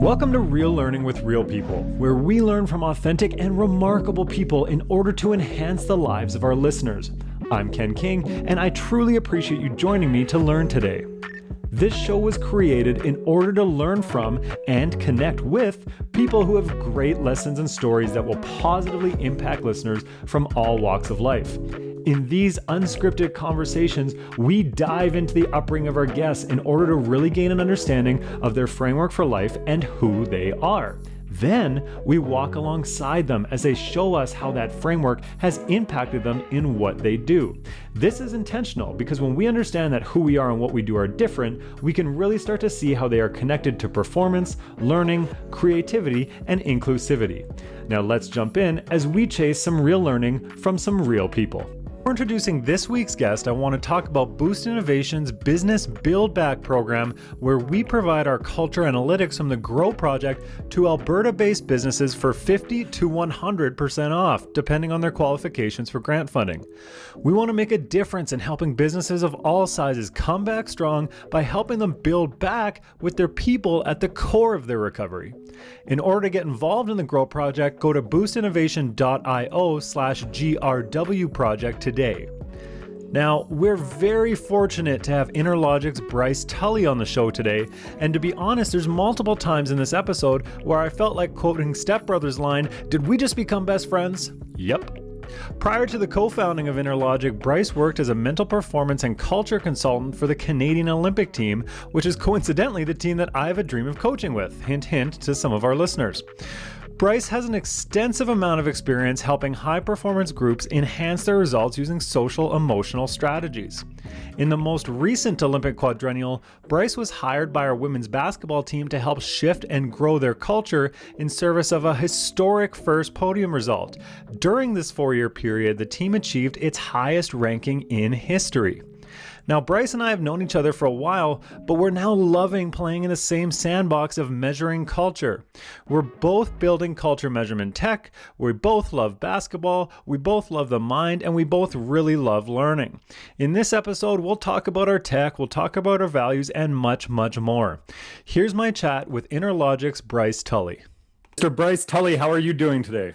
Welcome to Real Learning with Real People, where we learn from authentic and remarkable people in order to enhance the lives of our listeners. I'm Ken King, and I truly appreciate you joining me to learn today. This show was created in order to learn from and connect with people who have great lessons and stories that will positively impact listeners from all walks of life. In these unscripted conversations, we dive into the upbringing of our guests in order to really gain an understanding of their framework for life and who they are. Then we walk alongside them as they show us how that framework has impacted them in what they do. This is intentional because when we understand that who we are and what we do are different, we can really start to see how they are connected to performance, learning, creativity, and inclusivity. Now let's jump in as we chase some real learning from some real people. Before introducing this week's guest, I want to talk about Boost Innovation's Business Build Back program, where we provide our culture analytics from the Grow Project to Alberta-based businesses for 50 to 100% off, depending on their qualifications for grant funding. We want to make a difference in helping businesses of all sizes come back strong by helping them build back with their people at the core of their recovery. In order to get involved in the Grow Project, go to boostinnovation.io/GRW project today. Now, we're very fortunate to have Innerlogic's Bryce Tully on the show today, and to be honest, there's multiple times in this episode where I felt like quoting Step Brothers' line, "Did we just become best friends?" Yep. Prior to the co-founding of Innerlogic, Bryce worked as a mental performance and culture consultant for the Canadian Olympic team, which is coincidentally the team that I have a dream of coaching with. Hint, hint to some of our listeners. Bryce has an extensive amount of experience helping high-performance groups enhance their results using social-emotional strategies. In the most recent Olympic quadrennial, Bryce was hired by our women's basketball team to help shift and grow their culture in service of a historic first podium result. During this 4-year period, the team achieved its highest ranking in history. Now, Bryce and I have known each other for a while, but we're now loving playing in the same sandbox of measuring culture. We're both building culture measurement tech, we both love basketball, we both love the mind, and we both really love learning. In this episode, we'll talk about our tech, we'll talk about our values, and much, much more. Here's my chat with Innerlogic's Bryce Tully. Mr. Bryce Tully, how are you doing today?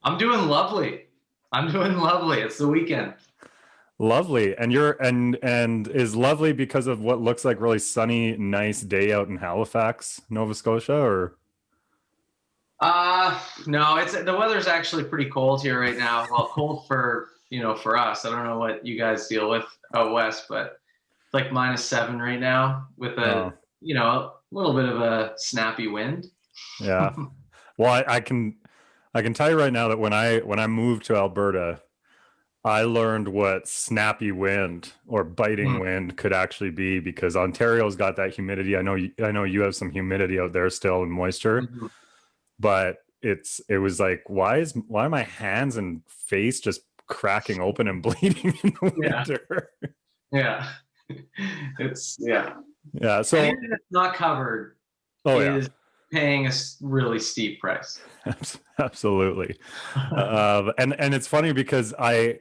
I'm doing lovely. It's the weekend. Lovely. And and is lovely because of what looks like really sunny, nice day out in Halifax, Nova Scotia, or? No, the weather's actually pretty cold here right now. Well, cold for us. I don't know what you guys deal with out west, but it's like -7 right now with a little bit of a snappy wind. Yeah. Well, I can tell you right now that when I moved to Alberta, I learned what snappy wind or biting wind could actually be, because Ontario's got that humidity. I know you have some humidity out there still and moisture, but it was like, why are my hands and face just cracking open and bleeding in the winter? Yeah. Yeah. So anything that's not covered is paying a really steep price. Absolutely. And it's funny because I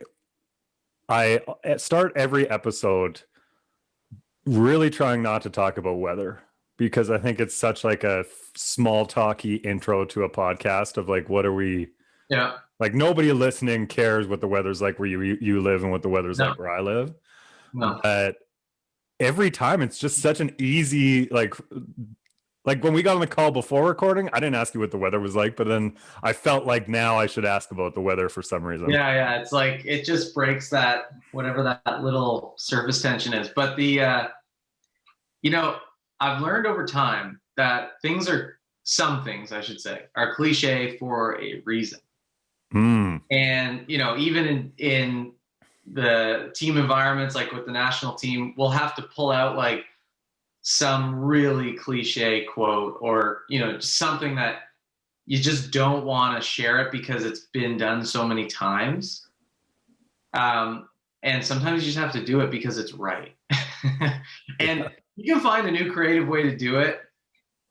start every episode really trying not to talk about weather, because I think it's such like a small talky intro to a podcast of like, what are we? Yeah. Like nobody listening cares what the weather's like where you live and what the weather's like where I live. No. But every time it's just such an easy, like when we got on the call before recording, I didn't ask you what the weather was like, but then I felt like now I should ask about the weather for some reason. Yeah. It's like, it just breaks that, whatever that little surface tension is. But I've learned over time that some things I should say are cliche for a reason. And, even in the team environments, like with the national team, we'll have to pull out like some really cliche quote or, just something that you just don't want to share it because it's been done so many times. And sometimes you just have to do it because it's right. And you can find a new creative way to do it.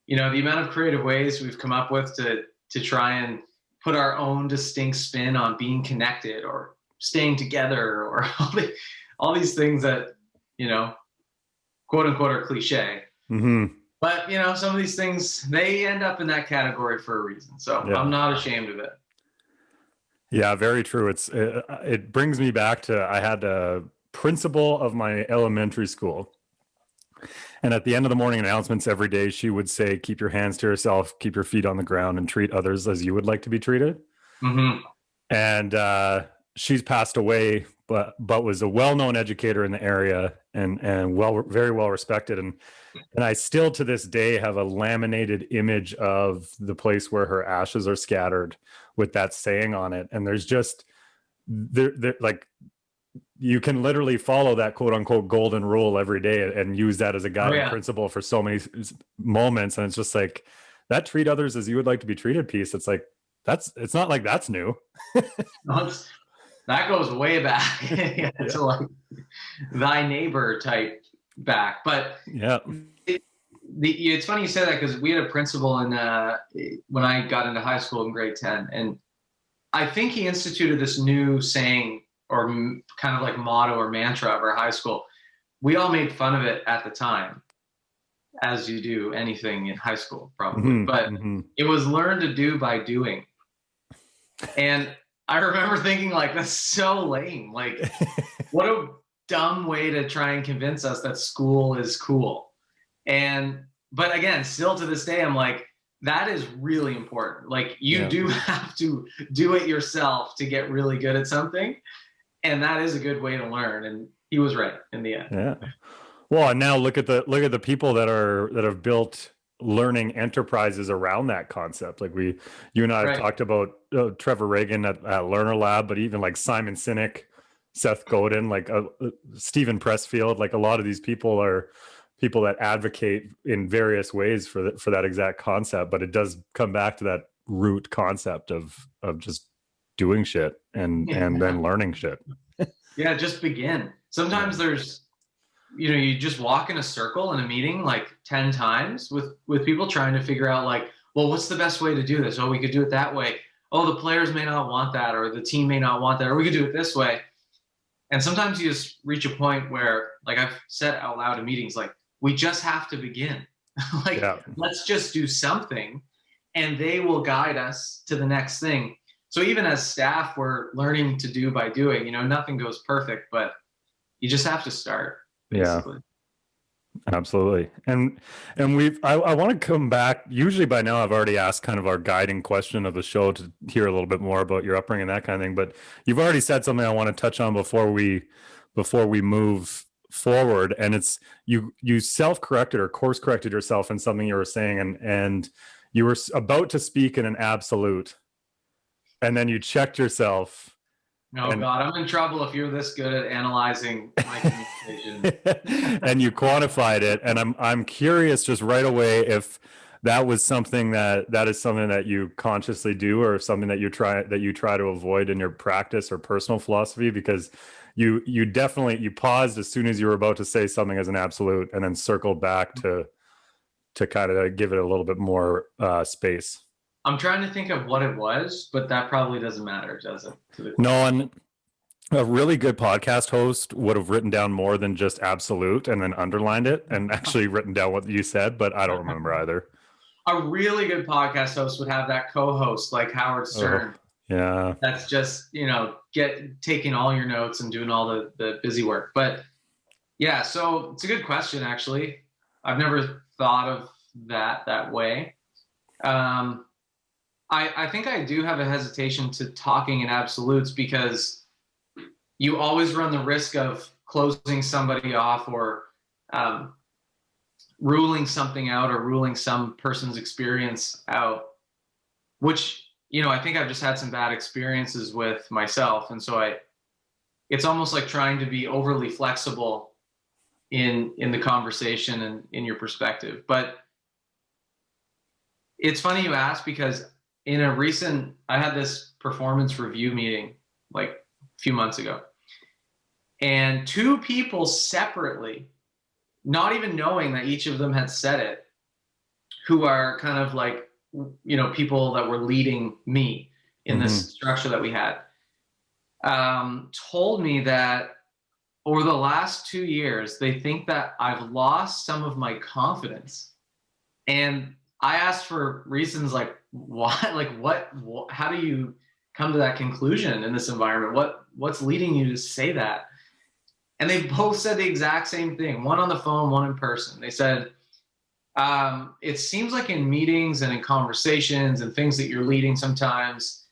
The amount of creative ways we've come up with to try and put our own distinct spin on being connected or staying together or all these things that, quote unquote are cliche. But, some of these things, they end up in that category for a reason. So I'm not ashamed of it. Yeah, very true. It brings me back to, I had a principal of my elementary school. And at the end of the morning announcements every day, she would say, keep your hands to yourself, keep your feet on the ground, and treat others as you would like to be treated. Mm-hmm. And she's passed away, but was a well-known educator in the area, and very well respected. And I still to this day have a laminated image of the place where her ashes are scattered with that saying on it. And there's just like, you can literally follow that quote unquote golden rule every day and use that as a guiding principle for so many moments. And it's just like, that treat others as you would like to be treated piece. It's like, it's not like that's new. That goes way back to like thy neighbor type back. But it's funny you say that, because we had a principal when I got into high school in grade 10, and I think he instituted this new saying, or kind of like motto or mantra of our high school. We all made fun of it at the time, as you do anything in high school, probably. But it was learned to do by doing. And I remember thinking, like, that's so lame. Like, what a dumb way to try and convince us that school is cool. But again, still to this day, I'm like, that is really important. Like, you do have to do it yourself to get really good at something. And that is a good way to learn. And he was right in the end. Yeah. Well, and now look at the people that have built learning enterprises around that concept. Like you and I have talked about Trevor Reagan at Learner Lab, but even like Simon Sinek, Seth Godin, like Stephen Pressfield, like a lot of these people are people that advocate in various ways for that exact concept. But it does come back to that root concept of just doing shit and then learning shit. Yeah, just begin. Sometimes there's, you just walk in a circle in a meeting like 10 times with people trying to figure out, like, well, what's the best way to do this? Oh, we could do it that way. Oh, the players may not want that, or the team may not want that, or we could do it this way. And sometimes you just reach a point where, like I've said out loud in meetings, like, we just have to begin. Let's just do something, and they will guide us to the next thing. So even as staff, we're learning to do by doing. Nothing goes perfect, but you just have to start, basically. Yeah, absolutely. And I want to come back. Usually by now I've already asked kind of our guiding question of the show to hear a little bit more about your upbringing, that kind of thing. But you've already said something I want to touch on before we move forward. And it's you self-corrected or course corrected yourself in something you were saying, and you were about to speak in an absolute. And then you checked yourself. God, I'm in trouble if you're this good at analyzing my communication. And you quantified it. And I'm curious just right away if that was something that is something that you consciously do, or something that you try to avoid in your practice or personal philosophy, because you definitely paused as soon as you were about to say something as an absolute, and then circled back to kind of give it a little bit more space. I'm trying to think of what it was, but that probably doesn't matter, does it? No, and a really good podcast host would have written down more than just absolute and then underlined it and actually written down what you said, but I don't remember either. A really good podcast host would have that co-host like Howard Stern. Yeah. That's just, taking all your notes and doing all the busy work. But yeah, so it's a good question, actually. I've never thought of that way. I think I do have a hesitation to talking in absolutes, because you always run the risk of closing somebody off, or ruling something out, or ruling some person's experience out, which, I think I've just had some bad experiences with myself. And so it's almost like trying to be overly flexible in the conversation and in your perspective. But it's funny you ask, because I had this performance review meeting like a few months ago, and two people separately, not even knowing that each of them had said it, who are kind of like, people that were leading me in this structure that we had, told me that over the last 2 years, they think that I've lost some of my confidence And I asked for reasons like why, like how do you come to that conclusion in this environment? What's leading you to say that? And they both said the exact same thing, one on the phone, one in person. They said, it seems like in meetings and in conversations and things that you're leading, sometimes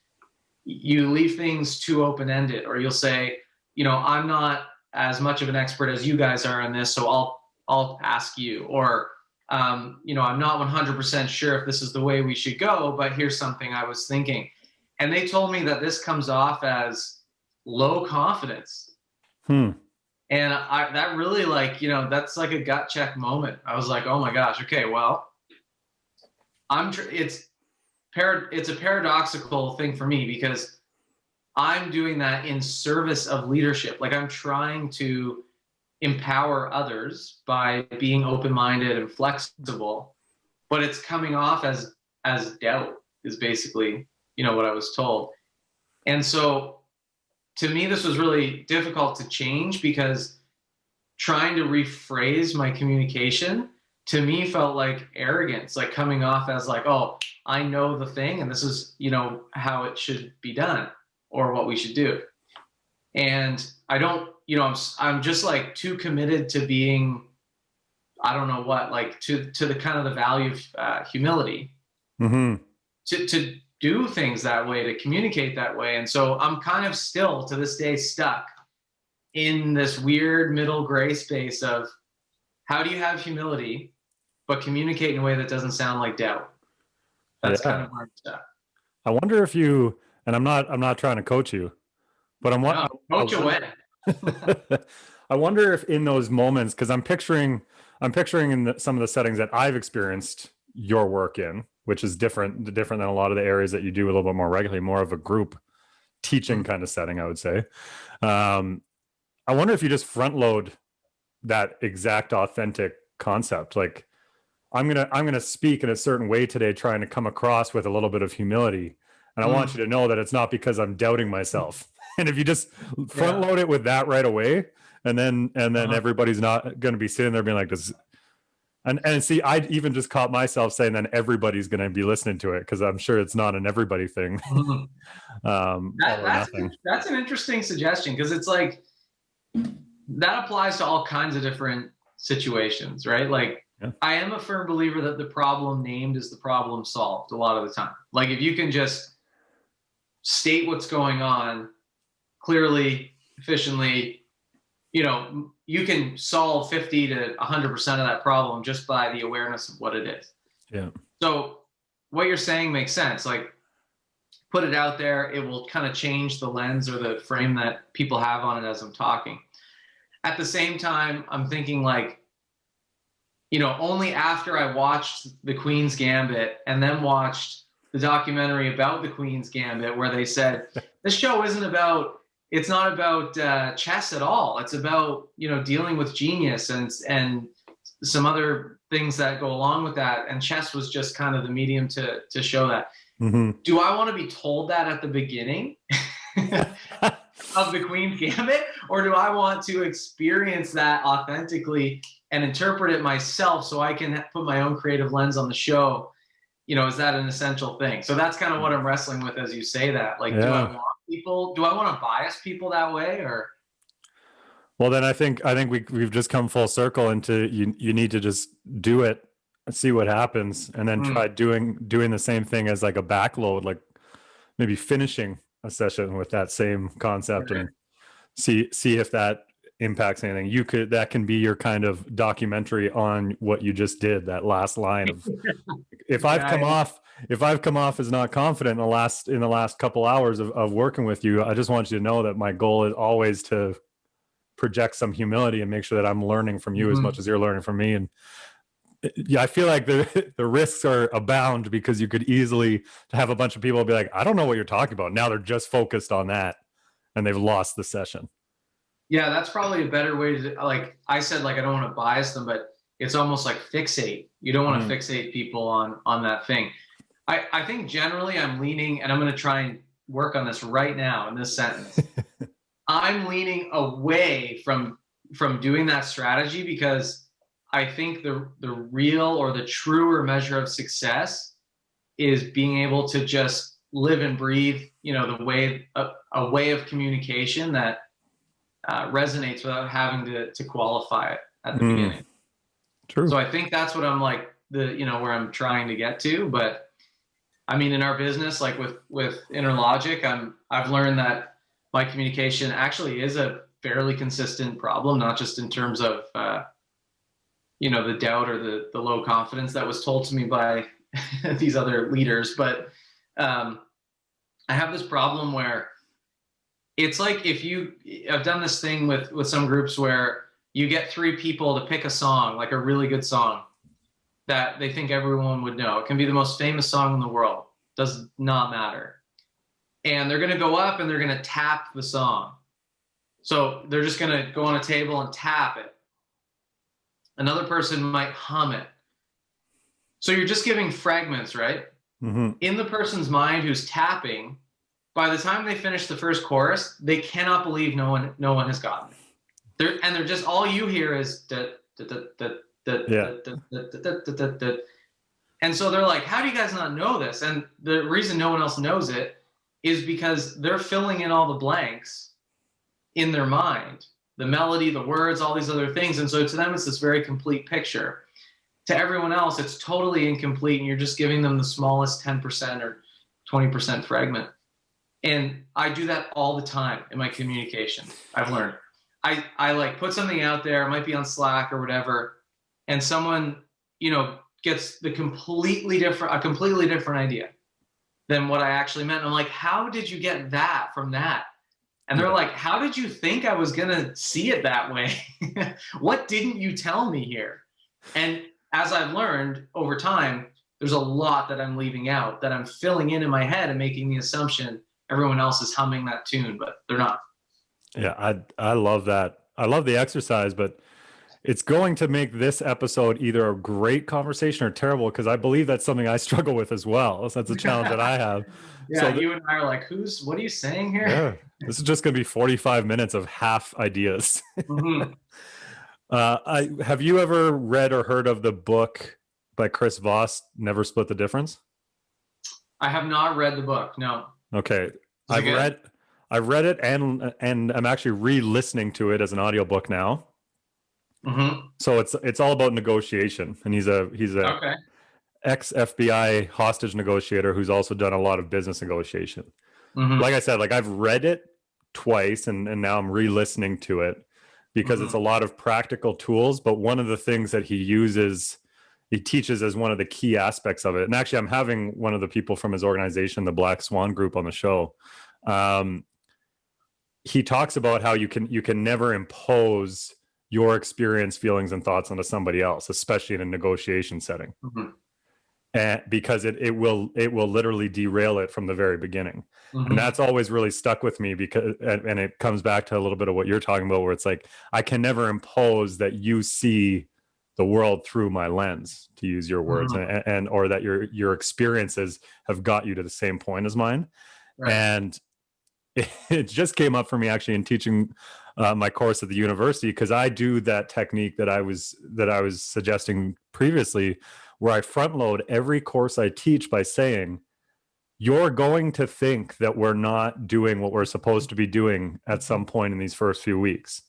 you leave things too open-ended, or you'll say, I'm not as much of an expert as you guys are on this, so I'll ask you. Or, I'm not 100% sure if this is the way we should go, but here's something I was thinking. And they told me that this comes off as low confidence. And that really, that's like a gut check moment. I was like, oh my gosh, okay, well, it's a paradoxical thing for me, because I'm doing that in service of leadership. Like, I'm trying to empower others by being open-minded and flexible, but it's coming off as doubt, is basically, what I was told. And so to me, this was really difficult to change, because trying to rephrase my communication to me felt like arrogance, like coming off as like, oh, I know the thing and this is, how it should be done or what we should do. And I don't, I'm just like too committed to being, I don't know what, like to the kind of the value of humility, to do things that way, to communicate that way. And so I'm kind of still to this day stuck in this weird middle gray space of how do you have humility but communicate in a way that doesn't sound like doubt. That's kind of hard stuff. I wonder if you, and I'm not trying to coach you, but coach away. I wonder if in those moments, because I'm picturing in some of the settings that I've experienced your work in, which is different than a lot of the areas that you do a little bit more regularly, more of a group teaching kind of setting, I would say. I wonder if you just front load that exact authentic concept. Like, I'm gonna speak in a certain way today, trying to come across with a little bit of humility. And I want you to know that it's not because I'm doubting myself. And if you just front load it with that right away, and then everybody's not going to be sitting there being like this. And see, I even just caught myself saying then everybody's going to be listening to it, because I'm sure it's not an everybody thing. That's an interesting suggestion, because it's like that applies to all kinds of different situations, right? Like, I am a firm believer that the problem named is the problem solved a lot of the time. Like, if you can just state what's going on clearly, efficiently, you can solve 50 to 100% of that problem just by the awareness of what it is. Yeah. So what you're saying makes sense. Like, put it out there. It will kind of change the lens or the frame that people have on it as I'm talking. At the same time, I'm thinking like, only after I watched The Queen's Gambit and then watched the documentary about The Queen's Gambit, where they said, this show it's not about chess at all. It's about, dealing with genius and some other things that go along with that. And chess was just kind of the medium to show that. Do I want to be told that at the beginning of The Queen's Gambit? Or do I want to experience that authentically and interpret it myself so I can put my own creative lens on the show? Is that an essential thing? So that's kind of what I'm wrestling with as you say that. Like, do I want to bias people that way, or? Well, then I think we've just come full circle into you need to just do it, see what happens, and then try doing the same thing as like a backload, like maybe finishing a session with that same concept and see if that impacts anything. That can be your kind of documentary on what you just did, that last line of if I've come off as not confident in the last couple hours of working with you, I just want you to know that my goal is always to project some humility and make sure that I'm learning from you as much as you're learning from me. And I feel like the risks are abound, because you could easily have a bunch of people be like, I don't know what you're talking about. Now they're just focused on that and they've lost the session. Yeah, that's probably a better way to, like I said, like, I don't want to bias them, but it's almost like fixate. You don't want to fixate people on that thing. I think generally I'm leaning, and I'm going to try and work on this right now in this sentence. I'm leaning away from doing that strategy, because I think the real or the truer measure of success is being able to just live and breathe, the way a way of communication that resonates without having to qualify it at the beginning. True. So I think that's what I'm like where I'm trying to get to. But I mean, in our business, like with Innerlogic, I've learned that my communication actually is a fairly consistent problem, not just in terms of the doubt or the low confidence that was told to me by these other leaders, but I have this problem where it's like I've done this thing with some groups where you get 3 people to pick a song, like a really good song that they think everyone would know. It can be the most famous song in the world, does not matter. And they're going to go up and they're going to tap the song. So they're just going to go on a table and tap it. Another person might hum it. So you're just giving fragments, right? Mm-hmm. In the person's mind who's tapping, by the time they finish the first chorus, they cannot believe no one has gotten it. They're just, all you hear is and so they're like, how do you guys not know this? And the reason no one else knows it is because they're filling in all the blanks in their mind, the melody, the words, all these other things. And so to them, it's this very complete picture. To everyone else, it's totally incomplete, and you're just giving them the smallest 10% or 20% fragment. And I do that all the time in my communication. I've learned. I like put something out there, it might be on Slack or whatever, and someone, gets a completely different idea than what I actually meant. And I'm like, how did you get that from that? And they're like, how did you think I was gonna see it that way? What didn't you tell me here? And as I've learned over time, there's a lot that I'm leaving out, that I'm filling in my head and making the assumption everyone else is humming that tune, but they're not. Yeah, I love that. I love the exercise, but it's going to make this episode either a great conversation or terrible, because I believe that's something I struggle with as well. So that's a challenge that I have. Yeah, so you and I are like, what are you saying here? Yeah, this is just going to be 45 minutes of half ideas. Mm-hmm. Have you ever read or heard of the book by Chris Voss, Never Split the Difference? I have not read the book, no. Okay. I've read it and I'm actually re-listening to it as an audiobook now. Mm-hmm. So it's all about negotiation, and he's a okay. ex-FBI hostage negotiator who's also done a lot of business negotiation. Mm-hmm. Like I said, like I've read it twice and now I'm re-listening to it because it's a lot of practical tools. But one of the things that he teaches as one of the key aspects of it. And actually I'm having one of the people from his organization, the Black Swan Group, on the show. He talks about how you can never impose your experience, feelings, and thoughts onto somebody else, especially in a negotiation setting. Mm-hmm. And because it will literally derail it from the very beginning. Mm-hmm. And that's always really stuck with me, because and it comes back to a little bit of what you're talking about, where it's like, I can never impose that you see the world through my lens, to use your words, mm-hmm. and or that your experiences have got you to the same point as mine. Right. And it just came up for me actually in teaching my course at the university, because I do that technique that I was suggesting previously, where I front load every course I teach by saying, you're going to think that we're not doing what we're supposed to be doing at some point in these first few weeks,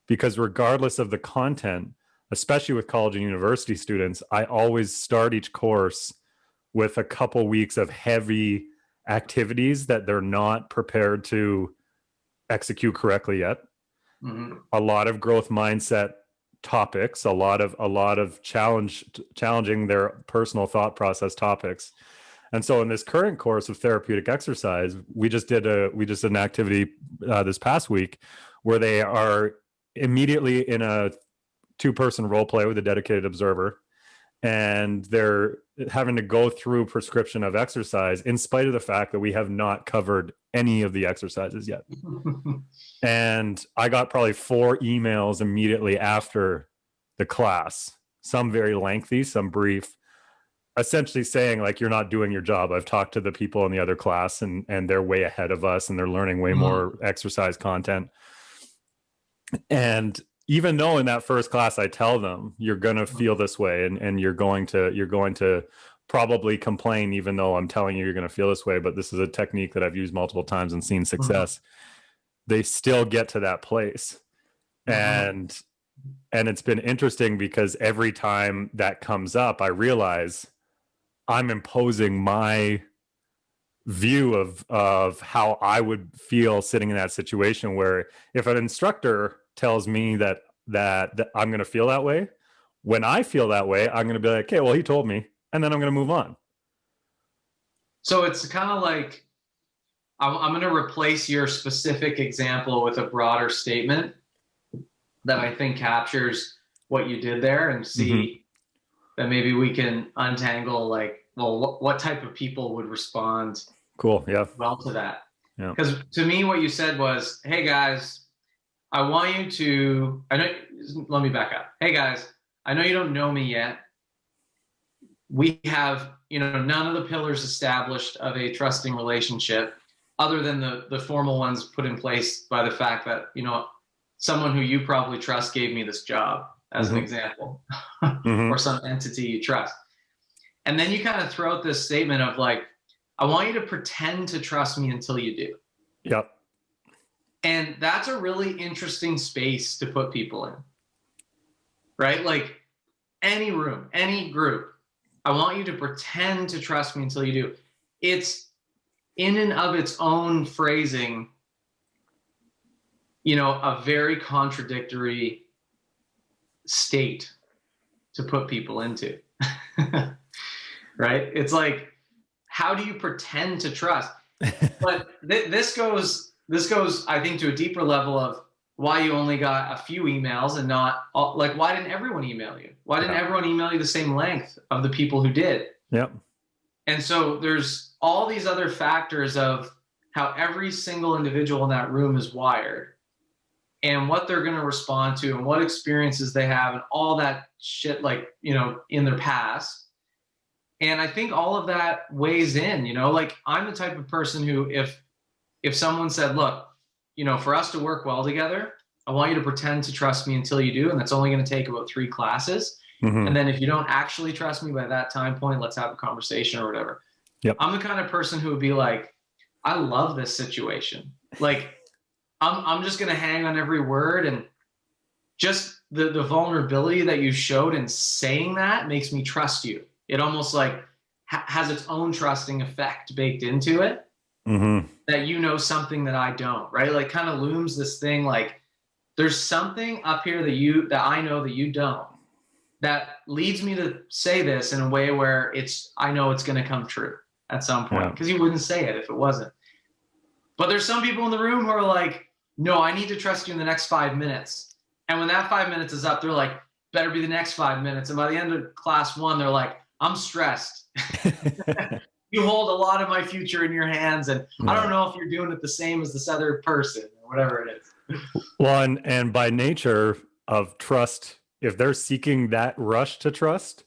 because regardless of the content, especially with college and university students, I always start each course with a couple weeks of heavy activities that they're not prepared to execute correctly yet. Mm-hmm. A lot of growth mindset topics, a lot of challenging their personal thought process topics. And so in this current course of therapeutic exercise, we just did an activity this past week where they are immediately in a 2-person role play with a dedicated observer, and they're having to go through prescription of exercise in spite of the fact that we have not covered any of the exercises yet. And I got probably 4 emails immediately after the class, some very lengthy, some brief, essentially saying like, you're not doing your job. I've talked to the people in the other class and they're way ahead of us and they're learning way more exercise content. And even though in that first class I tell them you're going to feel this way, and you're going to probably complain, even though I'm telling you you're going to feel this way, but this is a technique that I've used multiple times and seen success. They still get to that place. And it's been interesting because every time that comes up, I realize I'm imposing my view of how I would feel sitting in that situation, where if an instructor tells me that I'm going to feel that way, when I feel that way, I'm going to be like, okay, well, he told me, and then I'm going to move on. So it's kind of like, I'm going to replace your specific example with a broader statement that I think captures what you did there, and see that maybe we can untangle, like, well, what type of people would respond well to that. Because to me, what you said was, hey guys, let me back up. Hey guys, I know you don't know me yet. We have, none of the pillars established of a trusting relationship, other than the formal ones put in place by the fact that, someone who you probably trust gave me this job, as an example, or some entity you trust. And then you kind of throw out this statement of like, I want you to pretend to trust me until you do. Yep. And that's a really interesting space to put people in, right? Like, any room, any group, I want you to pretend to trust me until you do. It's in and of its own phrasing, a very contradictory state to put people into, right? It's like, how do you pretend to trust? But this goes, I think, to a deeper level of why you only got a few emails and not all, like, why didn't everyone email you? Why didn't everyone email you the same length of the people who did? Yep. And so there's all these other factors of how every single individual in that room is wired, and what they're going to respond to, and what experiences they have, and all that shit, like, in their past. And I think all of that weighs in, like, I'm the type of person who, if someone said, look, for us to work well together, I want you to pretend to trust me until you do. And that's only going to take about 3 classes. And then if you don't actually trust me by that time point, let's have a conversation or whatever. Yep. I'm the kind of person who would be like, I love this situation. Like, I'm just going to hang on every word, and just the vulnerability that you showed in saying that makes me trust you. It almost like has its own trusting effect baked into it, that something that I don't, right? Like, kind of looms this thing, like, there's something up here that I know that you don't, that leads me to say this in a way where I know it's going to come true at some point, because you wouldn't say it if it wasn't. But there's some people in the room who are like, no, I need to trust you in the next 5 minutes. And when that 5 minutes is up, they're like, better be the next 5 minutes. And by the end of class 1, they're like, I'm stressed. You hold a lot of my future in your hands, and I don't know if you're doing it the same as this other person, or whatever it is. Well, and by nature of trust, if they're seeking that rush to trust,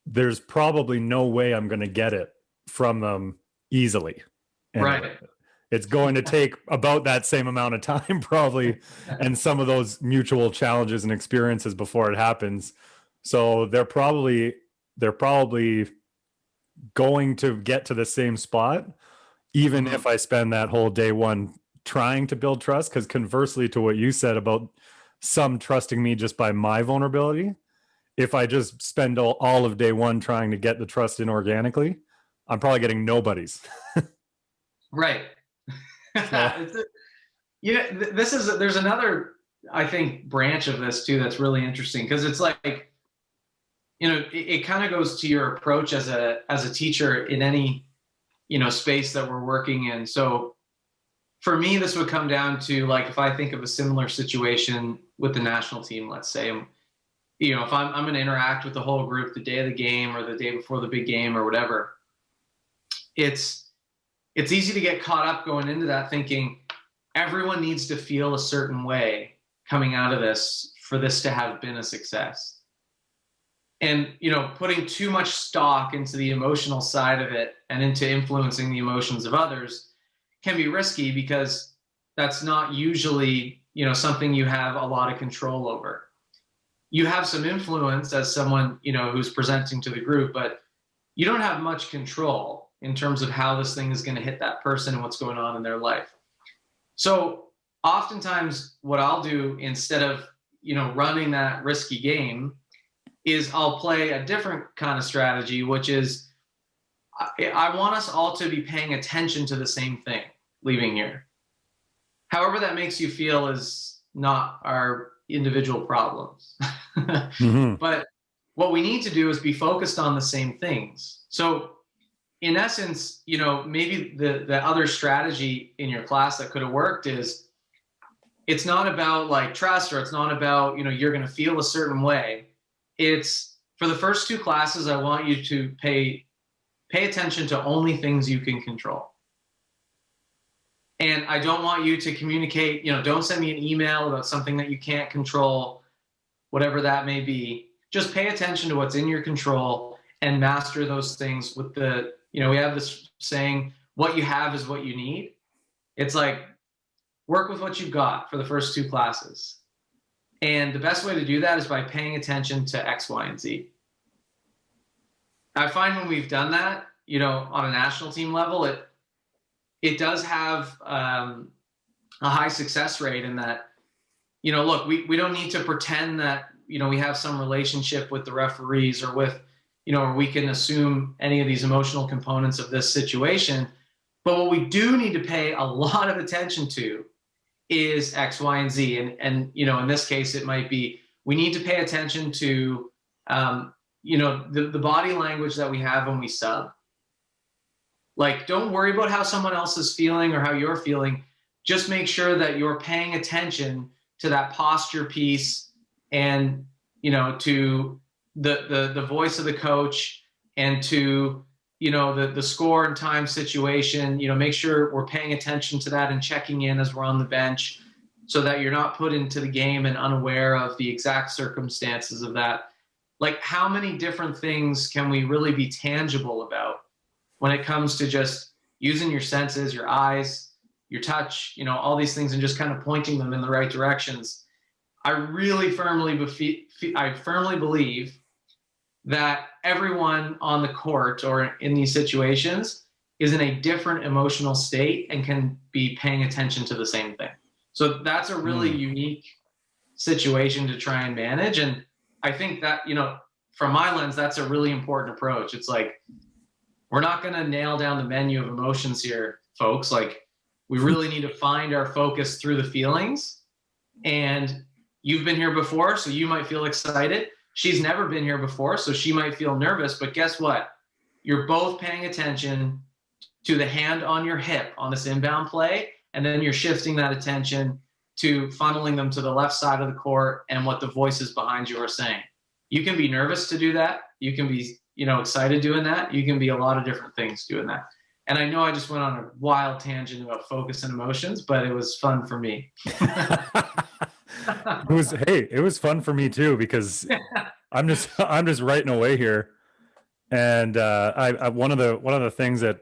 there's probably no way I'm going to get it from them easily. And right. It's going to take about that same amount of time, probably, and some of those mutual challenges and experiences before it happens. So they're probably going to get to the same spot, even if I spend that whole day one trying to build trust. Because conversely to what you said about some trusting me just by my vulnerability, if I just spend all of day one trying to get the trust in organically, I'm probably getting nobody's. Right. There's another, I think, branch of this too that's really interesting, because it's like, it kind of goes to your approach as a teacher in any space that we're working in. So for me, this would come down to, like, if I think of a similar situation with the national team, let's say, if I'm going to interact with the whole group the day of the game or the day before the big game or whatever, it's easy to get caught up going into that thinking everyone needs to feel a certain way coming out of this for this to have been a success. And, putting too much stock into the emotional side of it and into influencing the emotions of others can be risky, because that's not usually something you have a lot of control over. You have some influence as someone, who's presenting to the group, but you don't have much control in terms of how this thing is going to hit that person and what's going on in their life. So oftentimes what I'll do instead of, running that risky game is I'll play a different kind of strategy, which is I want us all to be paying attention to the same thing leaving here. However that makes you feel is not our individual problems. Mm-hmm. But what we need to do is be focused on the same things. So in essence, maybe the other strategy in your class that could have worked is it's not about like trust, or it's not about, you're going to feel a certain way. It's for the first 2 classes, I want you to pay attention to only things you can control. And I don't want you to communicate, don't send me an email about something that you can't control, whatever that may be. Just pay attention to what's in your control and master those things with the, we have this saying, what you have is what you need. It's like, work with what you've got for the first 2 classes. And the best way to do that is by paying attention to X, Y, and Z. I find when we've done that, on a national team level, it does have a high success rate in that, look, we don't need to pretend that, we have some relationship with the referees or with, or we can assume any of these emotional components of this situation. But what we do need to pay a lot of attention to is X, Y, and Z. And in this case, it might be, we need to pay attention to, the body language that we have when we sub. Like, don't worry about how someone else is feeling or how you're feeling. Just make sure that you're paying attention to that posture piece and, to the voice of the coach and to, the score and time situation. Make sure we're paying attention to that and checking in as we're on the bench so that you're not put into the game and unaware of the exact circumstances of that. Like, how many different things can we really be tangible about when it comes to just using your senses, your eyes, your touch, all these things, and just kind of pointing them in the right directions? I really firmly believe that everyone on the court or in these situations is in a different emotional state and can be paying attention to the same thing. So that's a really unique situation to try and manage. And I think that, from my lens, that's a really important approach. It's like, we're not going to nail down the menu of emotions here, folks. Like, we really need to find our focus through the feelings. And you've been here before, so you might feel excited. She's never been here before, so she might feel nervous. But guess what? You're both paying attention to the hand on your hip on this inbound play, and then you're shifting that attention to funneling them to the left side of the court and what the voices behind you are saying. You can be nervous to do that. You can be, excited doing that. You can be a lot of different things doing that. And I know I just went on a wild tangent about focus and emotions, but it was fun for me. It was fun for me too, because I'm just writing away here. And I one of the things that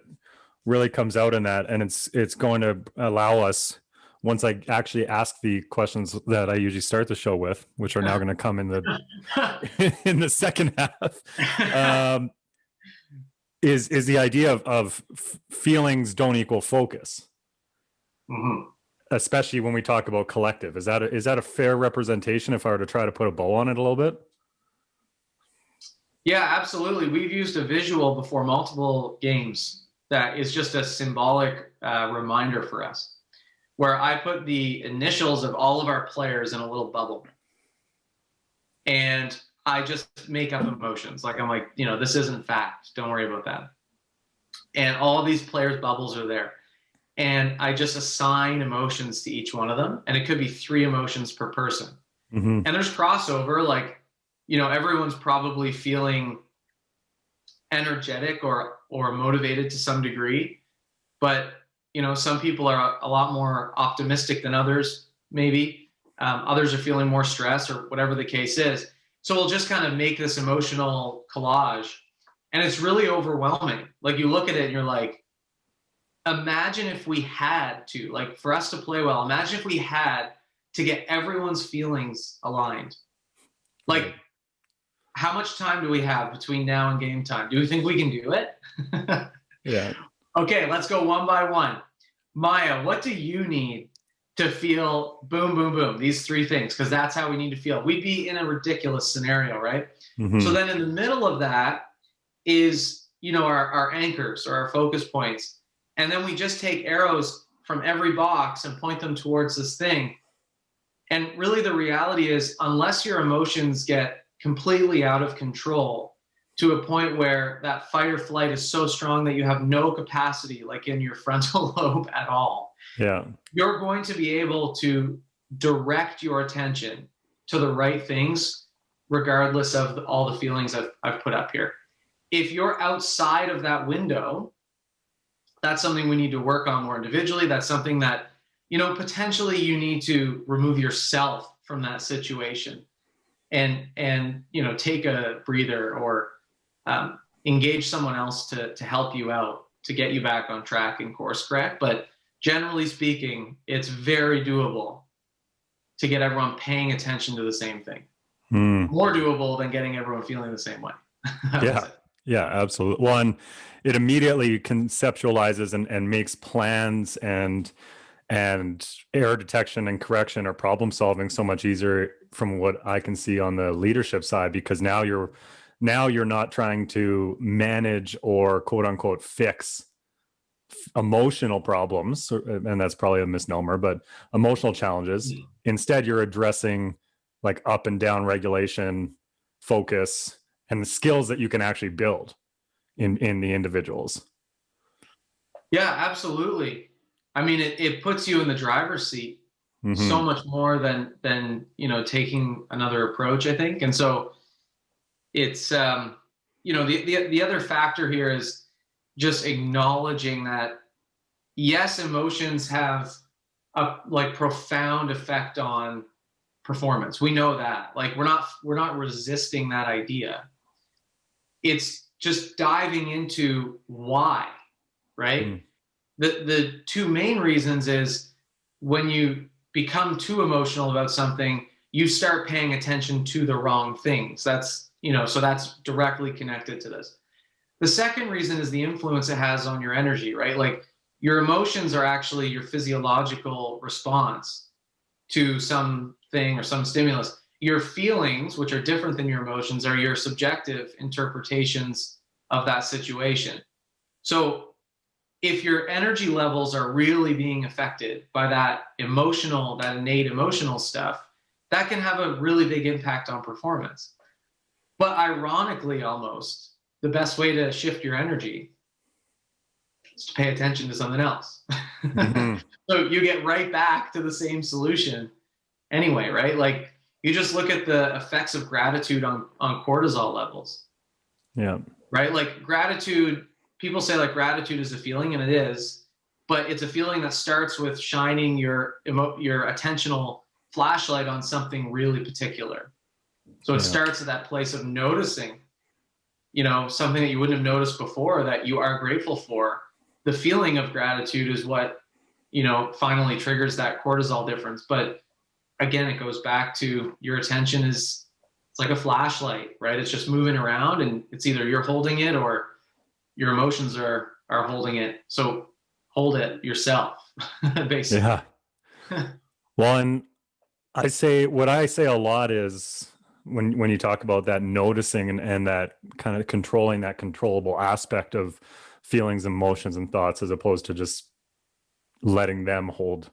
really comes out in that, and it's going to allow us, once I actually ask the questions that I usually start the show with, which are now going to come in the second half, is the idea of feelings don't equal focus. Mm-hmm. Especially when we talk about collective. Is that a fair representation if I were to try to put a bow on it a little bit? Yeah, absolutely. We've used a visual before multiple games that is just a symbolic reminder for us, where I put the initials of all of our players in a little bubble. And I just make up emotions. Like, I'm like, this isn't fact. Don't worry about that. And all these players' bubbles are there. And I just assign emotions to each one of them. And it could be 3 emotions per person. Mm-hmm. And there's crossover. Like, everyone's probably feeling energetic or motivated to some degree. But, some people are a lot more optimistic than others, maybe. Others are feeling more stress or whatever the case is. So we'll just kind of make this emotional collage. And it's really overwhelming. Like, you look at it and you're like, imagine if we had to, like, for us to play well, imagine if we had to get everyone's feelings aligned. Like, how much time do we have between now and game time? Do we think we can do it? Yeah. Okay, let's go one by one. Maya, what do you need to feel boom, boom, boom? These three things, because that's how we need to feel. We'd be in a ridiculous scenario, right? Mm-hmm. So then in the middle of that is, our anchors or our focus points. And then we just take arrows from every box and point them towards this thing. And really the reality is, unless your emotions get completely out of control to a point where that fight or flight is so strong that you have no capacity, like in your frontal lobe at all, you're going to be able to direct your attention to the right things, regardless of all the feelings I've put up here. If you're outside of that window, that's something we need to work on more individually. That's something that, potentially you need to remove yourself from that situation and take a breather or engage someone else to help you out, to get you back on track and course correct. But generally speaking, it's very doable to get everyone paying attention to the same thing. More doable than getting everyone feeling the same way. Yeah, absolutely. One, it immediately conceptualizes and makes plans and error detection and correction or problem solving so much easier from what I can see on the leadership side, because now you're not trying to manage or quote unquote fix emotional problems, and that's probably a misnomer, but emotional challenges. Instead, you're addressing like up and down regulation, focus, and the skills that you can actually build in the individuals. Yeah, absolutely. I mean, it puts you in the driver's seat so much more than taking another approach, I think. And so it's the other factor here is just acknowledging that, yes, emotions have a profound effect on performance. We know that. Like, we're not resisting that idea. It's just diving into why, right? The two main reasons is when you become too emotional about something, you start paying attention to the wrong things. That's, so that's directly connected to this. The second reason is the influence it has on your energy, right? Like, your emotions are actually your physiological response to something or some stimulus. Your feelings, which are different than your emotions, are your subjective interpretations of that situation. So if your energy levels are really being affected by that innate emotional stuff, that can have a really big impact on performance. But ironically, almost, the best way to shift your energy is to pay attention to something else. So you get right back to the same solution anyway, right? Like, you just look at the effects of gratitude on cortisol levels. Yeah. Right? Like, gratitude, people say like gratitude is a feeling, and it is, but it's a feeling that starts with shining your attentional flashlight on something really particular. So it starts at that place of noticing, something that you wouldn't have noticed before that you are grateful for. The feeling of gratitude is what, finally triggers that cortisol difference. But again, it goes back to your attention it's like a flashlight, right? It's just moving around, and it's either you're holding it or your emotions are holding it. So hold it yourself, basically. Yeah. Well, and what I say a lot is when you talk about that noticing and that kind of controlling that controllable aspect of feelings, emotions, and thoughts, as opposed to just letting them hold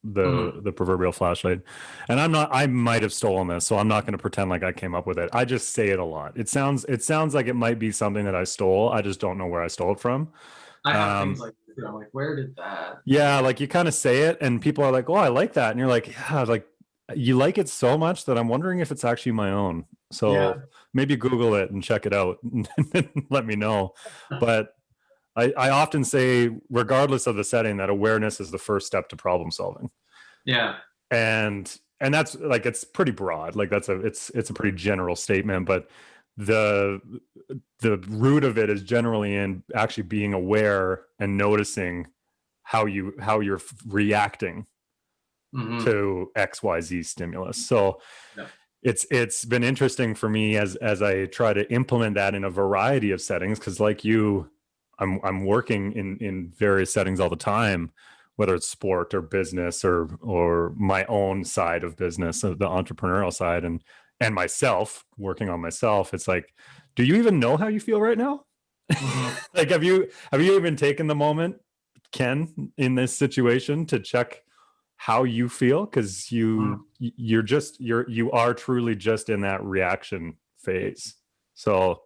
the proverbial flashlight. And I might have stolen this, so I'm not going to pretend like I came up with it. I just say it a lot. It sounds like it might be something that I stole. I just don't know where I stole it from. I have things like, I'm like, where did that? Yeah, like, you kind of say it and people are like, oh, I like that. And you're like, yeah, like, you like it so much that I'm wondering if it's actually my own. So maybe Google it and check it out and let me know. But I often say, regardless of the setting, that awareness is the first step to problem solving. Yeah. And that's like, it's pretty broad. Like, it's a pretty general statement, but the root of it is generally in actually being aware and noticing how you're reacting to XYZ stimulus. So it's been interesting for me as I try to implement that in a variety of settings, because like you, I'm working in various settings all the time, whether it's sport or business or my own side of business, the entrepreneurial side, and myself working on myself. It's like, do you even know how you feel right now? Like, have you even taken the moment, Ken, in this situation to check how you feel? Because you are truly just in that reaction phase. So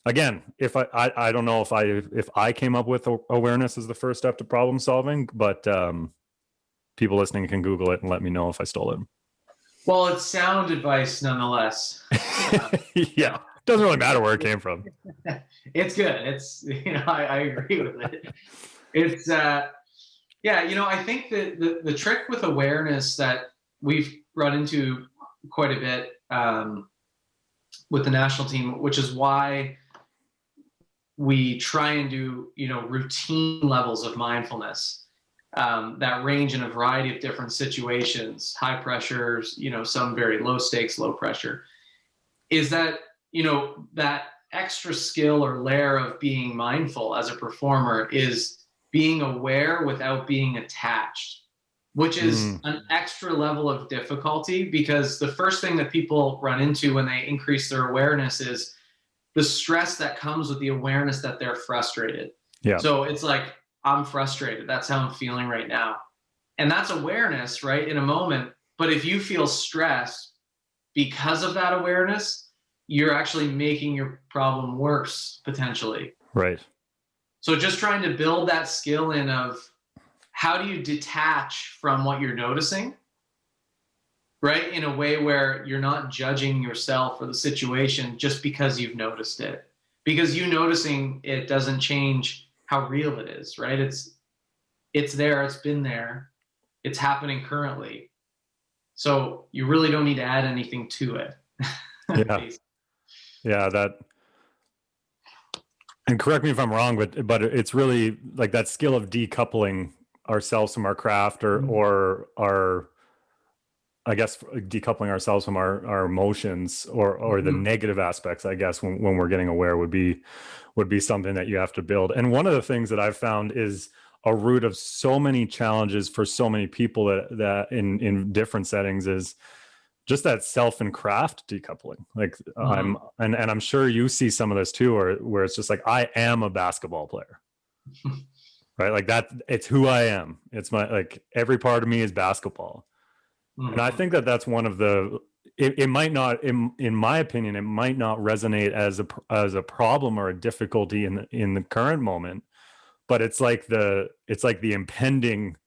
again, if I don't know if I came up with awareness as the first step to problem solving, but people listening can Google it and let me know if I stole it. Well, it's sound advice nonetheless. Yeah, doesn't really matter where it came from. It's good. It's, I agree with it. It's I think that the trick with awareness that we've run into quite a bit with the national team, which is why we try and do, routine levels of mindfulness that range in a variety of different situations, high pressures, some very low stakes, low pressure, is that, that extra skill or layer of being mindful as a performer is being aware without being attached, which is an extra level of difficulty, because the first thing that people run into when they increase their awareness is the stress that comes with the awareness that they're frustrated. Yeah. So it's like, I'm frustrated. That's how I'm feeling right now. And that's awareness, right, in a moment. But if you feel stressed because of that awareness, you're actually making your problem worse, potentially. Right. So just trying to build that skill in of how do you detach from what you're noticing, right, in a way where you're not judging yourself or the situation just because you've noticed it. Because you noticing it doesn't change how real it is, right? It's there, it's been there, it's happening currently. So you really don't need to add anything to it. Yeah. Yeah, that, and correct me if I'm wrong, but it's really like that skill of decoupling ourselves from our craft or our, I guess, decoupling ourselves from our emotions or the negative aspects, I guess, when we're getting aware would be something that you have to build. And one of the things that I've found is a root of so many challenges for so many people that in different settings is just that self and craft decoupling. Like I'm sure you see some of this too, where it's just like, I am a basketball player, right? Like that, it's who I am. It's like every part of me is basketball. And I think that's one of the, it might not, in my opinion, it might not resonate as a problem or a difficulty in the current moment, but it's like the impending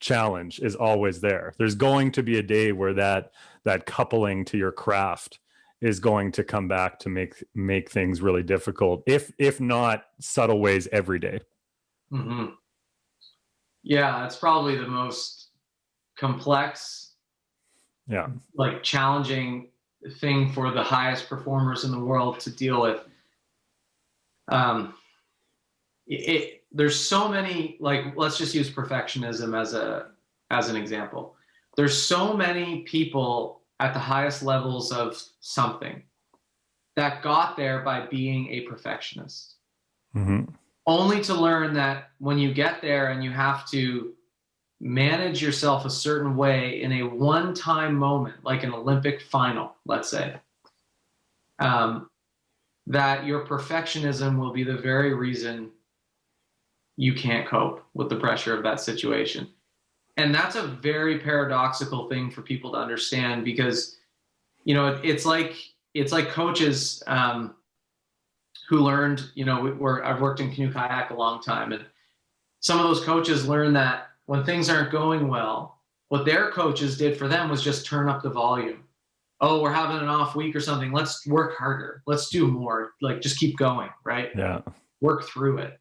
challenge is always there. There's going to be a day where that coupling to your craft is going to come back to make things really difficult, if not subtle ways every day. Mm-hmm. Yeah, it's probably the most complex, like challenging thing for the highest performers in the world to deal with. There's so many, like, let's just use perfectionism as an example. There's so many people at the highest levels of something that got there by being a perfectionist, only to learn that when you get there and you have to manage yourself a certain way in a one-time moment, like an Olympic final, let's say, that your perfectionism will be the very reason you can't cope with the pressure of that situation. And that's a very paradoxical thing for people to understand, because, it's like coaches who learned, I've worked in canoe kayak a long time, and some of those coaches learn that when things aren't going well, what their coaches did for them was just turn up the volume. Oh, we're having an off week or something. Let's work harder. Let's do more. Like, just keep going, right? Yeah. Work through it.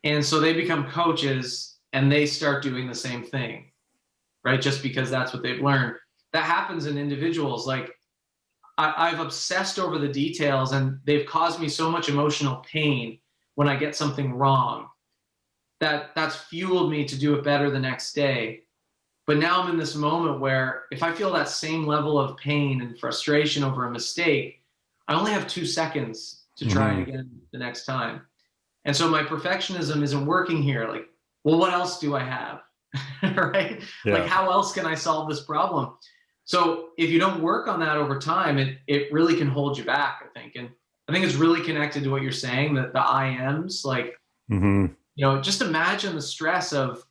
And so they become coaches and they start doing the same thing, right? Just because that's what they've learned. That happens in individuals. Like, I've obsessed over the details, and they've caused me so much emotional pain when I get something wrong. That's fueled me to do it better the next day. But now I'm in this moment where if I feel that same level of pain and frustration over a mistake, I only have 2 seconds to try it again the next time. And so my perfectionism isn't working here. Like, well, what else do I have? Right? Yeah. Like, how else can I solve this problem? So if you don't work on that over time, it really can hold you back, I think. And I think it's really connected to what you're saying, that the I ams, like, just imagine the stress of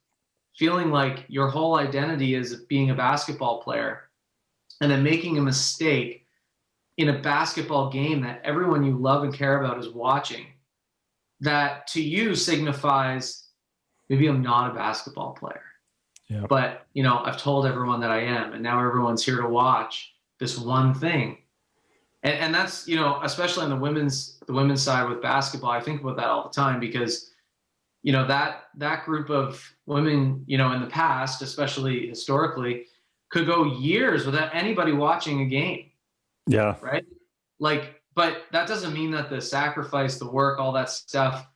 feeling like your whole identity is being a basketball player and then making a mistake in a basketball game that everyone you love and care about is watching, that to you signifies, maybe I'm not a basketball player. Yeah. But, I've told everyone that I am, and now everyone's here to watch this one thing. And that's, especially on the women's side with basketball, I think about that all the time because, that group of women, in the past, especially historically, could go years without anybody watching a game. Yeah. Right? But that doesn't mean that the sacrifice, the work, all that stuff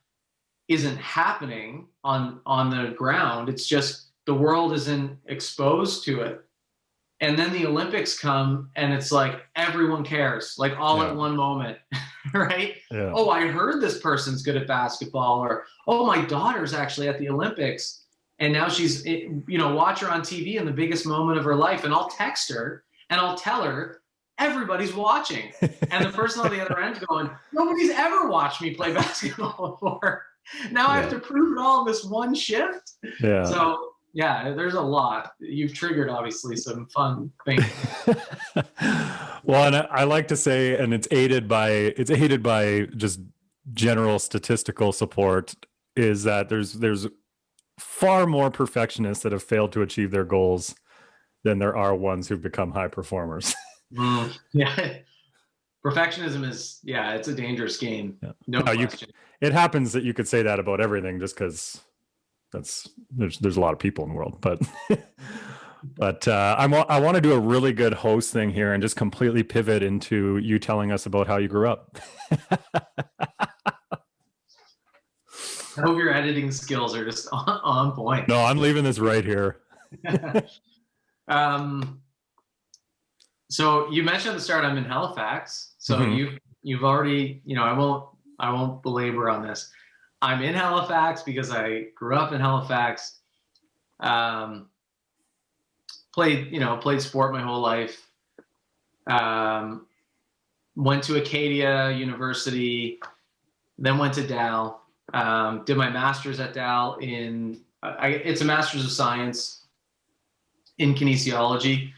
isn't happening on the ground. It's just the world isn't exposed to it. And then the Olympics come and it's like everyone cares, like all at one moment, right? Yeah. Oh, I heard this person's good at basketball, or, oh, my daughter's actually at the Olympics. And now she's, watch her on TV in the biggest moment of her life. And I'll text her and I'll tell her, everybody's watching. And the person on the other end going, nobody's ever watched me play basketball before. Now I have to prove it all in this one shift. Yeah. So, yeah, there's a lot. You've triggered, obviously, some fun things. Well, and I like to say, and it's aided by just general statistical support, is that there's far more perfectionists that have failed to achieve their goals than there are ones who've become high performers. Yeah. Perfectionism is, it's a dangerous game. Yeah. No question. It happens that you could say that about everything just because there's a lot of people in the world, but I want to do a really good host thing here and just completely pivot into you telling us about how you grew up. I hope your editing skills are just on point. No, I'm leaving this right here. So you mentioned at the start I'm in Halifax. So you've already, I won't belabor on this. I'm in Halifax because I grew up in Halifax. Played sport my whole life. Went to Acadia University, then went to Dal. Did my master's at Dal it's a master's of science in kinesiology.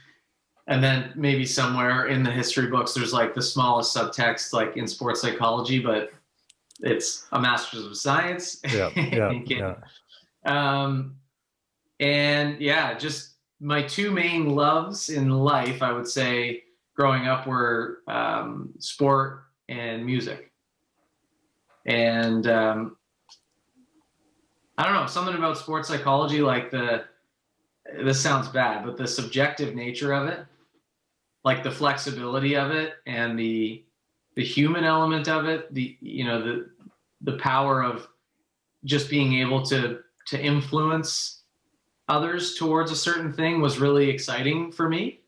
And then maybe somewhere in the history books, there's like the smallest subtext, like in sports psychology, but it's a master's of science. And just my two main loves in life, I would say, growing up were sport and music. And I don't know, something about sports psychology, like this sounds bad, but the subjective nature of it, like the flexibility of it and the human element of it, the power of just being able to influence others towards a certain thing was really exciting for me.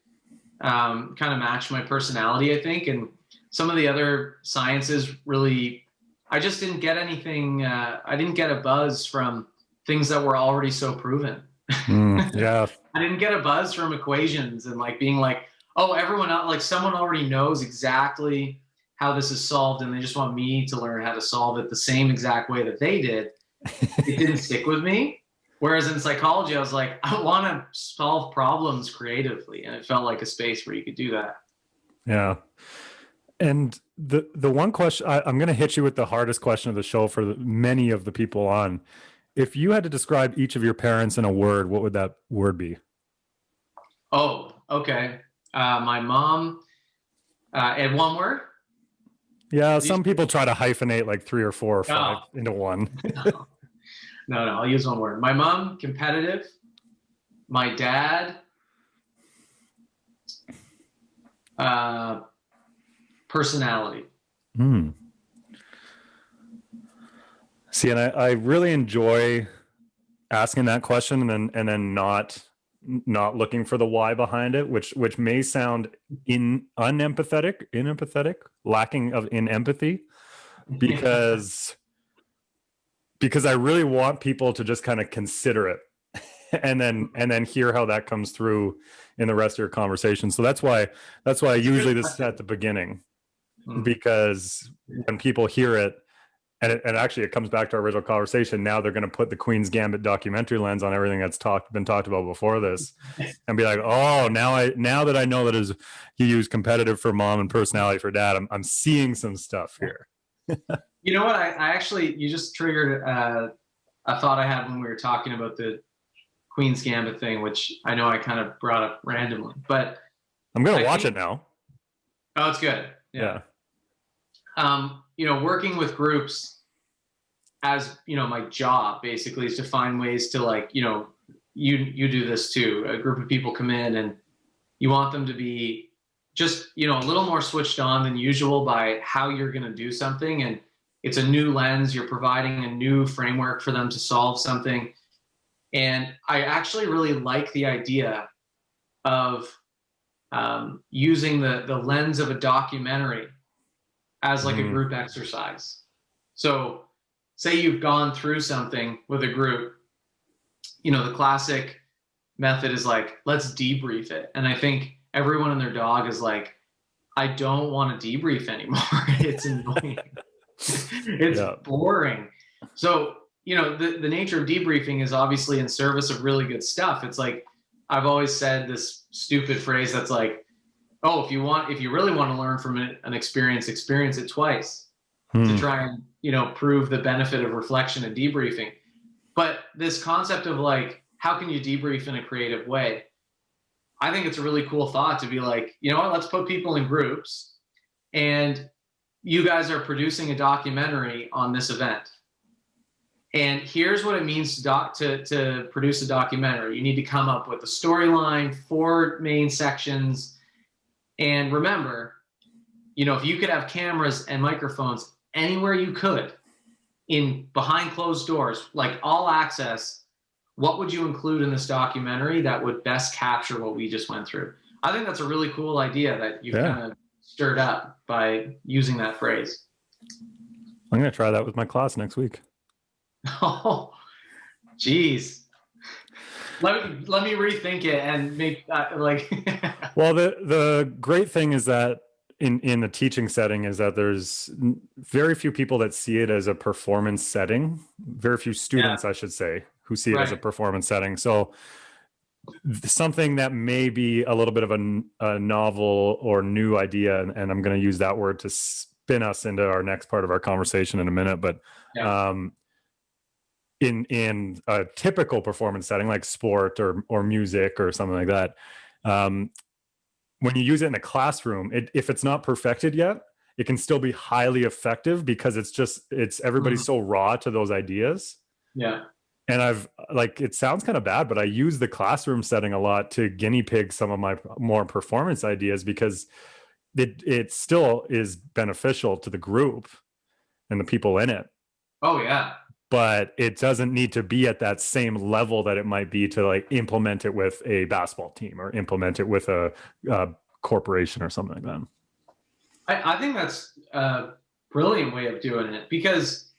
Kind of matched my personality, I think. And some of the other sciences really, I just didn't get anything. I didn't get a buzz from things that were already so proven. Yeah. I didn't get a buzz from equations and like being like, oh, everyone else, like someone already knows exactly how this is solved and they just want me to learn how to solve it the same exact way that they did. It didn't stick with me. Whereas in psychology, I was like, I want to solve problems creatively. And it felt like a space where you could do that. Yeah. And the one question, I'm going to hit you with the hardest question of the show for many of the people on. If you had to describe each of your parents in a word, what would that word be? Oh, okay. My mom, and one word? Yeah, some people try to hyphenate like 3 or 4 or 5 into one. No, I'll use one word. My mom, competitive. My dad, personality. See, and I really enjoy asking that question and then not not looking for the why behind it, which may sound unempathetic, lacking in empathy, because I really want people to just kind of consider it and then hear how that comes through in the rest of your conversation. So that's why I usually this is at the beginning, because when people hear it, and actually it comes back to our original conversation. Now they're going to put the Queen's Gambit documentary lens on everything that's been talked about before this, and be like, oh, now that I know that he used competitive for mom and personality for dad, I'm seeing some stuff here. You know what? I actually, you just triggered a thought I had when we were talking about the Queen's Gambit thing, which I know I kind of brought up randomly, but I'm going to watch it now. Oh, it's good. Yeah. Working with groups, as my job basically is to find ways to, like, you do this too. A group of people come in and you want them to be just, a little more switched on than usual by how you're going to do something. And it's a new lens. You're providing a new framework for them to solve something. And I actually really like the idea of using the lens of a documentary as like a group exercise. So say you've gone through something with a group, the classic method is like, let's debrief it. And I think everyone and their dog is like, I don't want to debrief anymore. It's annoying. It's boring. So, the nature of debriefing is obviously in service of really good stuff. It's like, I've always said this stupid phrase that's like, oh, if you really want to learn from an experience it twice to try and, prove the benefit of reflection and debriefing. But this concept of like, how can you debrief in a creative way? I think it's a really cool thought to be like, you know what, let's put people in groups and you guys are producing a documentary on this event. And here's what it means to produce a documentary. You need to come up with a storyline, 4 main sections. And remember, if you could have cameras and microphones anywhere you could behind closed doors, like all access, what would you include in this documentary that would best capture what we just went through? I think that's a really cool idea that you've kind of stirred up by using that phrase. I'm going to try that with my class next week. Oh, geez. Let me rethink it and make like. Well, the great thing is that in the teaching setting is that there's very few people that see it as a performance setting. Very few students, I should say, who see it as a performance setting. So something that may be a little bit of a novel or new idea, and I'm going to use that word to spin us into our next part of our conversation in a minute, but in a typical performance setting like sport or music or something like that, when you use it in a classroom, if it's not perfected yet, it can still be highly effective because it's everybody's so raw to those ideas. Yeah. And it sounds kind of bad, but I use the classroom setting a lot to guinea pig some of my more performance ideas because it still is beneficial to the group and the people in it. Oh yeah. But it doesn't need to be at that same level that it might be to like implement it with a basketball team or implement it with a corporation or something like that. I think that's a brilliant way of doing it because,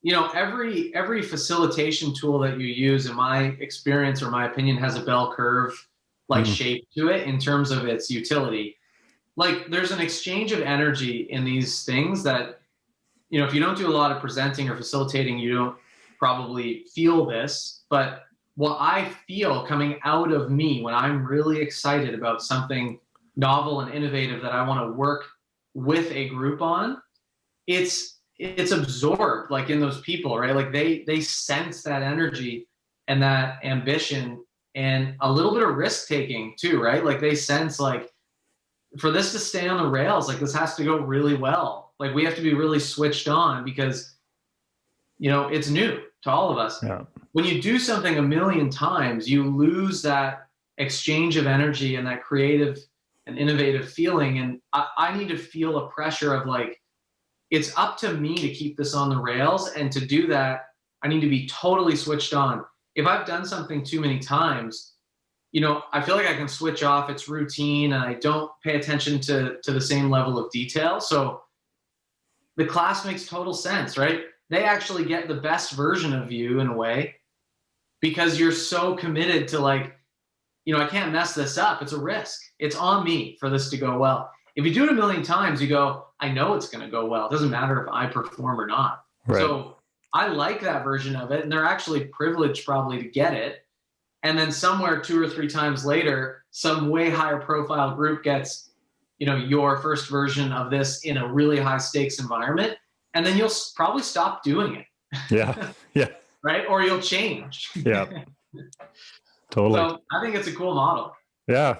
every facilitation tool that you use, in my experience or my opinion, has a bell curve shape to it in terms of its utility. Like there's an exchange of energy in these things that, if you don't do a lot of presenting or facilitating, you don't probably feel this. But what I feel coming out of me when I'm really excited about something novel and innovative that I want to work with a group on, it's absorbed like in those people, right? Like they sense that energy and that ambition and a little bit of risk taking too, right? Like they sense like, for this to stay on the rails, like this has to go really well. Like we have to be really switched on because, it's new to all of us. Yeah. When you do something a million times, you lose that exchange of energy and that creative and innovative feeling. And I need to feel a pressure of like, it's up to me to keep this on the rails. And to do that, I need to be totally switched on. If I've done something too many times, I feel like I can switch off. It's routine, and I don't pay attention to the same level of detail. So the class makes total sense, right? They actually get the best version of you in a way because you're so committed to like, I can't mess this up. It's a risk. It's on me for this to go well. If you do it a million times, you go, I know it's going to go well. It doesn't matter if I perform or not. Right. So I like that version of it. And they're actually privileged probably to get it. And then somewhere 2 or 3 times later, some way higher profile group gets, your first version of this in a really high stakes environment. And then you'll probably stop doing it. Yeah. Yeah. Right. Or you'll change. Yeah. Totally. So I think it's a cool model. Yeah.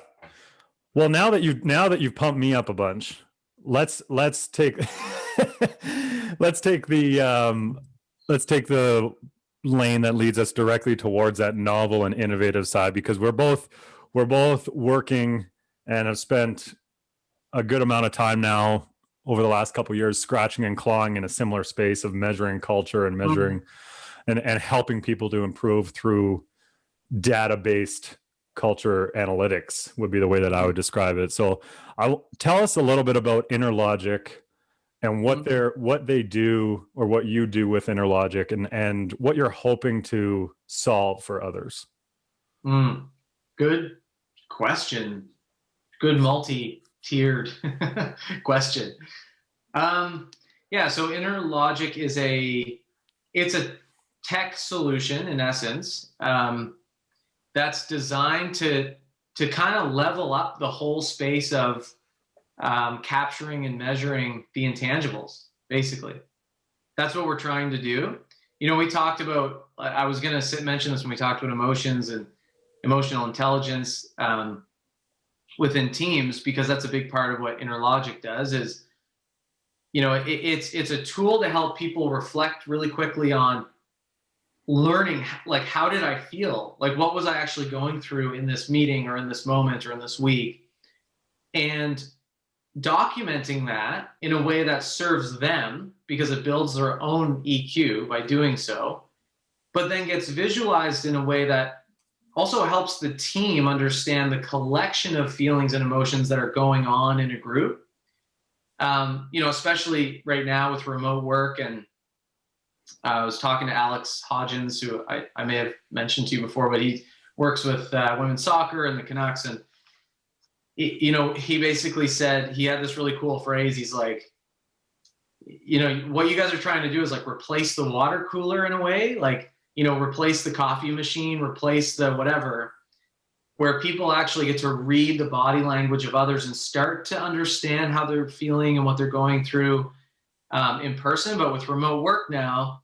Well, now that you've pumped me up a bunch, let's take let's take the lane that leads us directly towards that novel and innovative side, because we're both working and have spent a good amount of time now over the last couple of years scratching and clawing in a similar space of measuring culture and measuring and helping people to improve through data-based culture analytics would be the way that I would describe it. So tell us a little bit about Innerlogic and what they do, or what you do with Innerlogic, and what you're hoping to solve for others. Good question. Good multi-tiered question. So Innerlogic is a tech solution in essence, that's designed to kind of level up the whole space of capturing and measuring the intangibles, basically. That's what we're trying to do. We talked about, I was going to mention this when we talked about emotions and emotional intelligence within teams, because that's a big part of what Innerlogic does is, it's a tool to help people reflect really quickly on learning, like, how did I feel? Like, what was I actually going through in this meeting or in this moment or in this week? And documenting that in a way that serves them, because it builds their own EQ by doing so, but then gets visualized in a way that also helps the team understand the collection of feelings and emotions that are going on in a group. Especially right now with remote work. And I was talking to Alex Hodgins, who I may have mentioned to you before, but he works with women's soccer and the Canucks. And, he basically said, he had this really cool phrase. He's like, what you guys are trying to do is like replace the water cooler in a way, like, replace the coffee machine, replace the whatever, where people actually get to read the body language of others and start to understand how they're feeling and what they're going through in person. But with remote work now,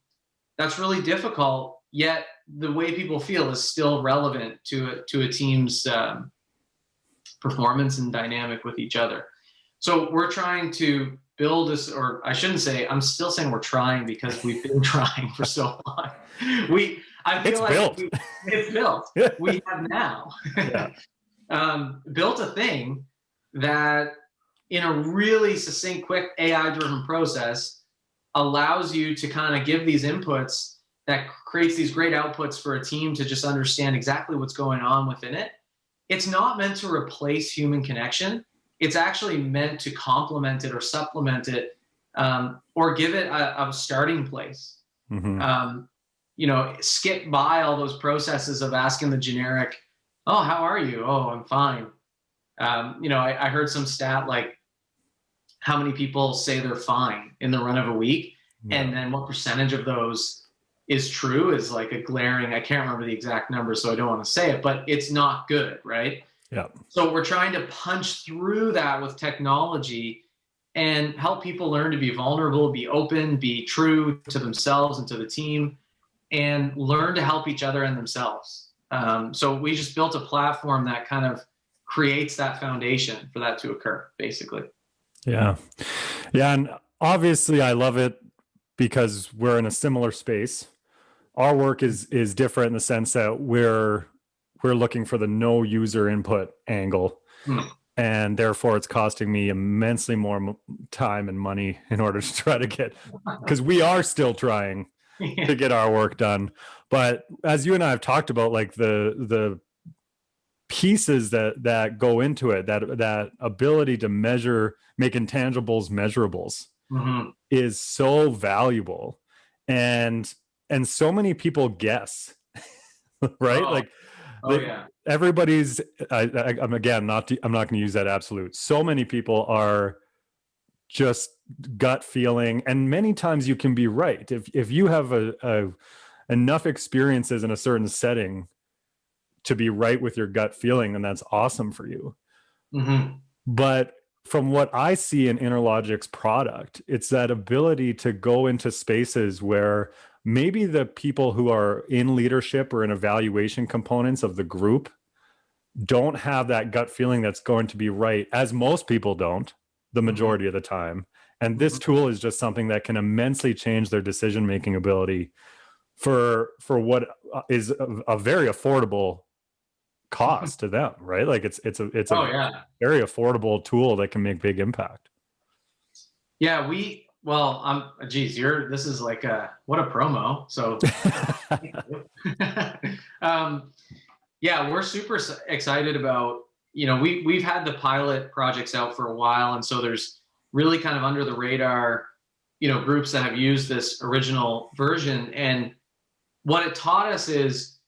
that's really difficult, yet the way people feel is still relevant to a team's performance and dynamic with each other. So we're trying to build this, or I shouldn't say, I'm still saying we're trying because we've been trying for so long. It's built. We have now built a thing that, in a really succinct, quick, AI-driven process, allows you to kind of give these inputs that creates these great outputs for a team to just understand exactly what's going on within it. It's not meant to replace human connection. It's actually meant to complement it or supplement it, or give it a starting place. Skip by all those processes of asking the generic, oh, how are you? Oh, I'm fine. I heard some stat like how many people say they're fine in the run of a week. Yeah. And then what percentage of those is true is like a glaring, I can't remember the exact number, so I don't want to say it, but it's not good, right? Yeah. So we're trying to punch through that with technology and help people learn to be vulnerable, be open, be true to themselves and to the team, and learn to help each other and themselves. So we just built a platform that kind of creates that foundation for that to occur, basically. Yeah. Yeah. And obviously I love it because we're in a similar space. Our work is different in the sense that we're looking for the no user input angle. And therefore it's costing me immensely more time and money in order to try to get, because we are still trying to get our work done. But as you and I have talked about, like the pieces that go into it, that ability to make intangibles measurables, is so valuable. And so many people guess, right? Like, yeah. everybody's, I'm again, I'm not going to use that absolute. So many people are just gut feeling, and many times you can be right. If you have enough experiences in a certain setting to be right with your gut feeling, then that's awesome for you. But from what I see in Innerlogic's product, it's that ability to go into spaces where maybe the people who are in leadership or in evaluation components of the group don't have that gut feeling that's going to be right, as most people don't, the majority of the time. And this tool is just something that can immensely change their decision-making ability for what is a very affordable cost to them, right? Like, it's a very affordable tool that can make big impact. Yeah, this is like what a promo. So yeah, we're super excited about, we've had the pilot projects out for a while, and so there's really kind of under the radar, groups that have used this original version. And what it taught us is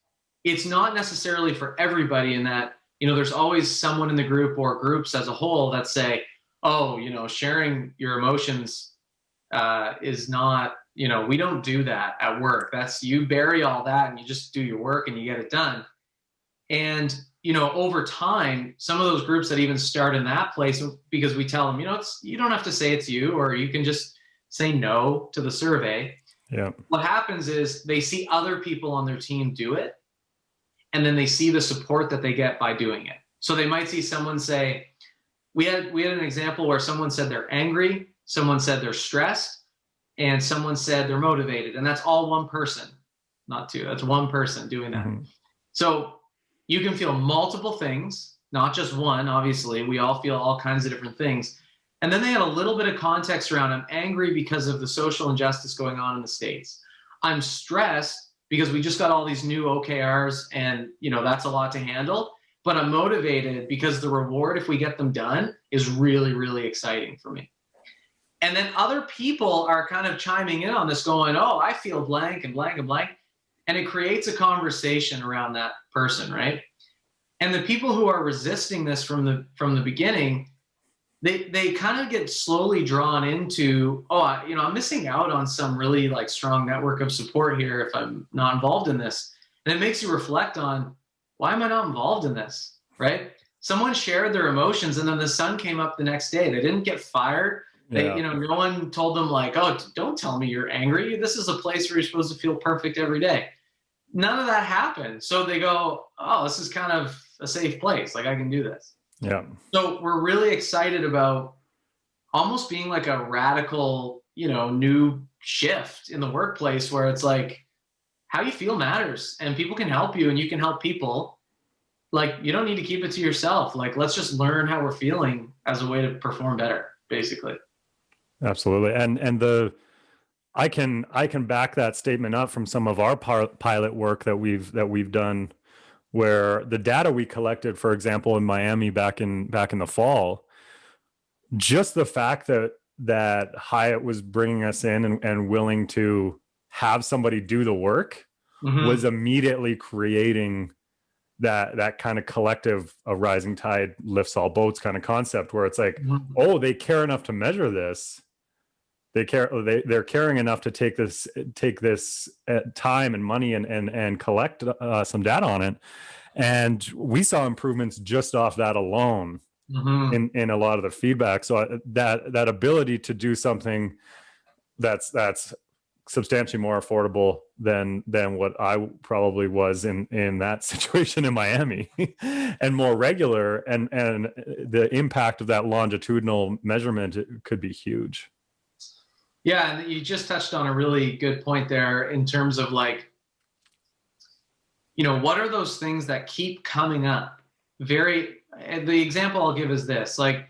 it's not necessarily for everybody, in that, there's always someone in the group or groups as a whole that say, oh, sharing your emotions is not, we don't do that at work. That's, you bury all that and you just do your work and you get it done. And, over time, some of those groups that even start in that place, because we tell them, you don't have to say it's you, or you can just say no to the survey. Yeah. What happens is they see other people on their team do it, and then they see the support that they get by doing it. So they might see someone say, we had an example where someone said they're angry, someone said they're stressed, and someone said they're motivated. And that's all one person, not two. That's one person doing that. So you can feel multiple things, not just one. Obviously, we all feel all kinds of different things. And then they had a little bit of context around, I'm angry because of the social injustice going on in the States. I'm stressed because we just got all these new OKRs, and that's a lot to handle. But I'm motivated because the reward, if we get them done, is really, really exciting for me. And then other people are kind of chiming in on this, going, oh, I feel blank and blank and blank. And it creates a conversation around that person, right? And the people who are resisting this from the beginning, they kind of get slowly drawn into, oh, I'm missing out on some really like strong network of support here if I'm not involved in this. And it makes you reflect on, why am I not involved in this, right? Someone shared their emotions, and then the sun came up the next day. They didn't get fired. No one told them like, oh, don't tell me you're angry. This is a place where you're supposed to feel perfect every day. None of that happened. So they go, oh, this is kind of a safe place. Like, I can do this. Yeah. So we're really excited about almost being like a radical, new shift in the workplace, where it's like, how you feel matters, and people can help you and you can help people. Like, you don't need to keep it to yourself. Like, let's just learn how we're feeling as a way to perform better, basically. Absolutely. And I can back that statement up from some of our pilot work that we've done, where the data we collected, for example, in Miami back in the fall, just the fact that Hyatt was bringing us in and willing to have somebody do the work was immediately creating that kind of collective, a rising tide lifts all boats kind of concept, where it's like, oh, they care enough to measure this. They're caring enough to take this time and money and collect some data on it. And we saw improvements just off that alone in a lot of the feedback. So that ability to do something that's substantially more affordable than what I probably was in that situation in Miami, and more regular, and the impact of that longitudinal measurement, it could be huge. Yeah, and you just touched on a really good point there in terms of like, what are those things that keep coming up? The example I'll give is this: like,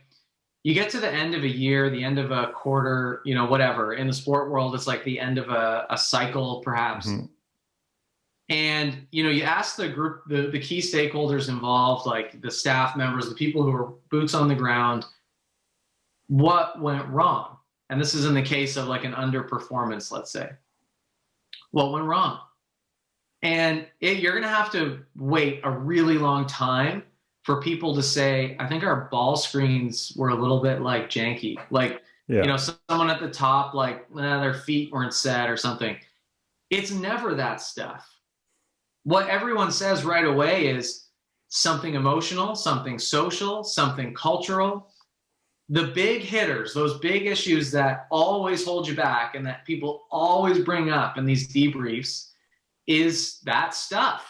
you get to the end of a year, the end of a quarter, whatever. In the sport world, it's like the end of a cycle, perhaps. And, you ask the group, the key stakeholders involved, like the staff members, the people who are boots on the ground, what went wrong? And this is in the case of like an underperformance, let's say. What went wrong? And you're going to have to wait a really long time for people to say, I think our ball screens were a little bit like janky. Like, someone at the top, like their feet weren't set or something. It's never that stuff. What everyone says right away is something emotional, something social, something cultural. The big hitters, those big issues that always hold you back and that people always bring up in these debriefs is that stuff.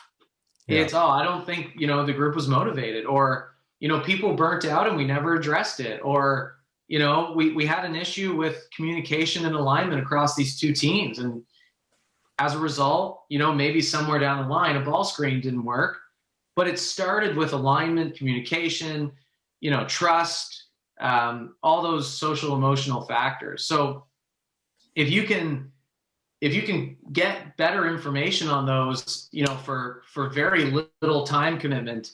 Yeah. It's, I don't think, the group was motivated, or, people burnt out and we never addressed it. Or, we had an issue with communication and alignment across these two teams. And as a result, maybe somewhere down the line, a ball screen didn't work, but it started with alignment, communication, trust, all those social emotional factors. So if you can get better information on those, for very little time commitment,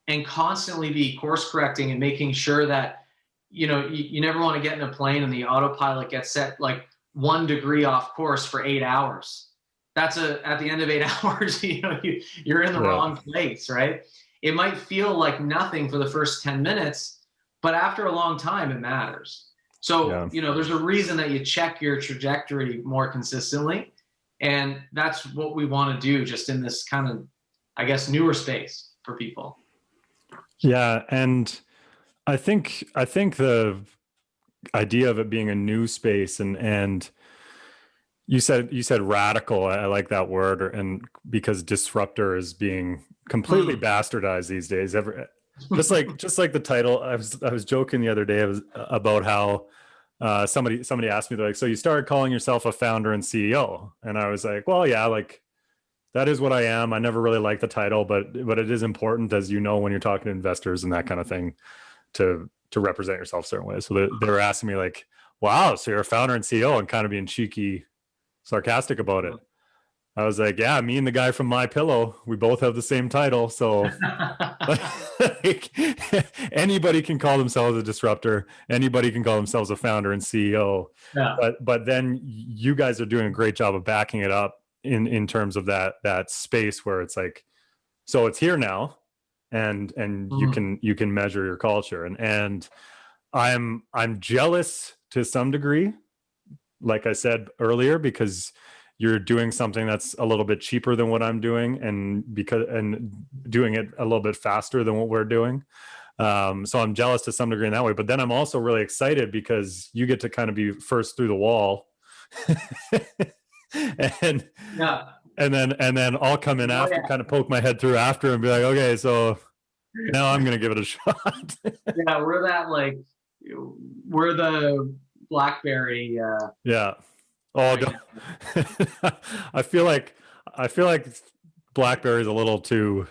and constantly be course correcting and making sure that, you never want to get in a plane and the autopilot gets set like 1 degree off course for 8 hours. That's at the end of 8 hours, you're in the wrong place, right? It might feel like nothing for the first 10 minutes, but after a long time, it matters. So, there's a reason that you check your trajectory more consistently. And that's what we want to do just in this kind of, I guess, newer space for people. Yeah. And I think the idea of it being a new space and you said radical. I like that word, and because disruptor is being completely bastardized these days. Just like the title. I was joking the other day about how somebody asked me, like, so you started calling yourself a founder and CEO, and I was like, well, yeah, like that is what I am. I never really liked the title, but it is important, as when you're talking to investors and that kind of thing, to represent yourself a certain way. So they were asking me like, wow, so you're a founder and CEO, and kind of being cheeky, sarcastic about it. I was like, yeah, me and the guy from My Pillow, we both have the same title. So like, anybody can call themselves a disruptor. Anybody can call themselves a founder and CEO. Yeah. But then you guys are doing a great job of backing it up in terms of that space where it's like, so it's here now, and you can measure your culture. And I'm jealous to some degree, like I said earlier, because you're doing something that's a little bit cheaper than what I'm doing, and doing it a little bit faster than what we're doing. So I'm jealous to some degree in that way, but then I'm also really excited because you get to kind of be first through the wall. and then I'll come in after, kind of poke my head through after and be like, okay, so now I'm going to give it a shot. Yeah. We're the BlackBerry. Yeah. Oh, I feel like BlackBerry is a little too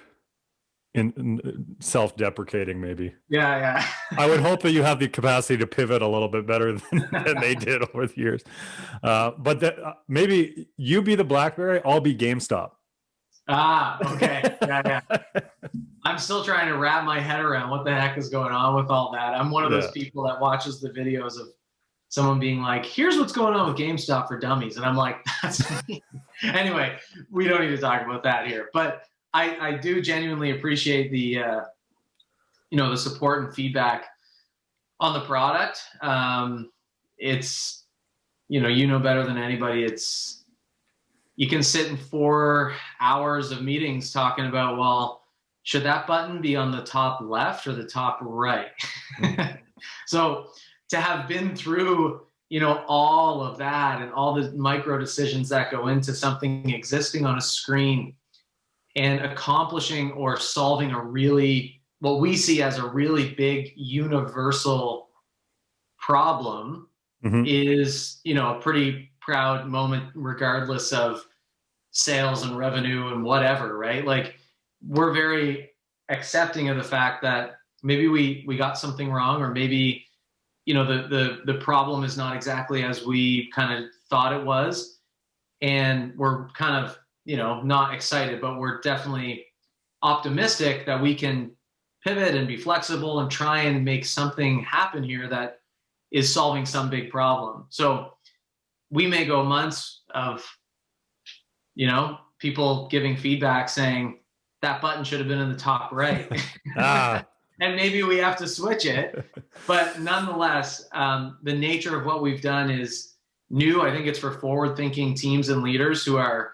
self-deprecating, maybe. Yeah. I would hope that you have the capacity to pivot a little bit better than they did over the years. But maybe you be the BlackBerry, I'll be GameStop. Okay. Yeah. I'm still trying to wrap my head around what the heck is going on with all that. I'm one of those people that watches the videos of someone being like, here's what's going on with GameStop for dummies. And I'm like, that's me. Anyway, we don't need to talk about that here. But I do genuinely appreciate the, the support and feedback on the product. It's, better than anybody. You can sit in 4 hours of meetings talking about, well, should that button be on the top left or the top right? So to have been through, all of that and all the micro decisions that go into something existing on a screen and accomplishing or solving what we see as a really big universal problem is, a pretty proud moment, regardless of sales and revenue and whatever, right? Like, we're very accepting of the fact that maybe we got something wrong, or maybe the problem is not exactly as we kind of thought it was, and we're kind of not excited, but we're definitely optimistic that we can pivot and be flexible and try and make something happen here that is solving some big problem. So we may go months of, people giving feedback saying that button should have been in the top right. And maybe we have to switch it. But nonetheless, the nature of what we've done is new. I think it's for forward-thinking teams and leaders who are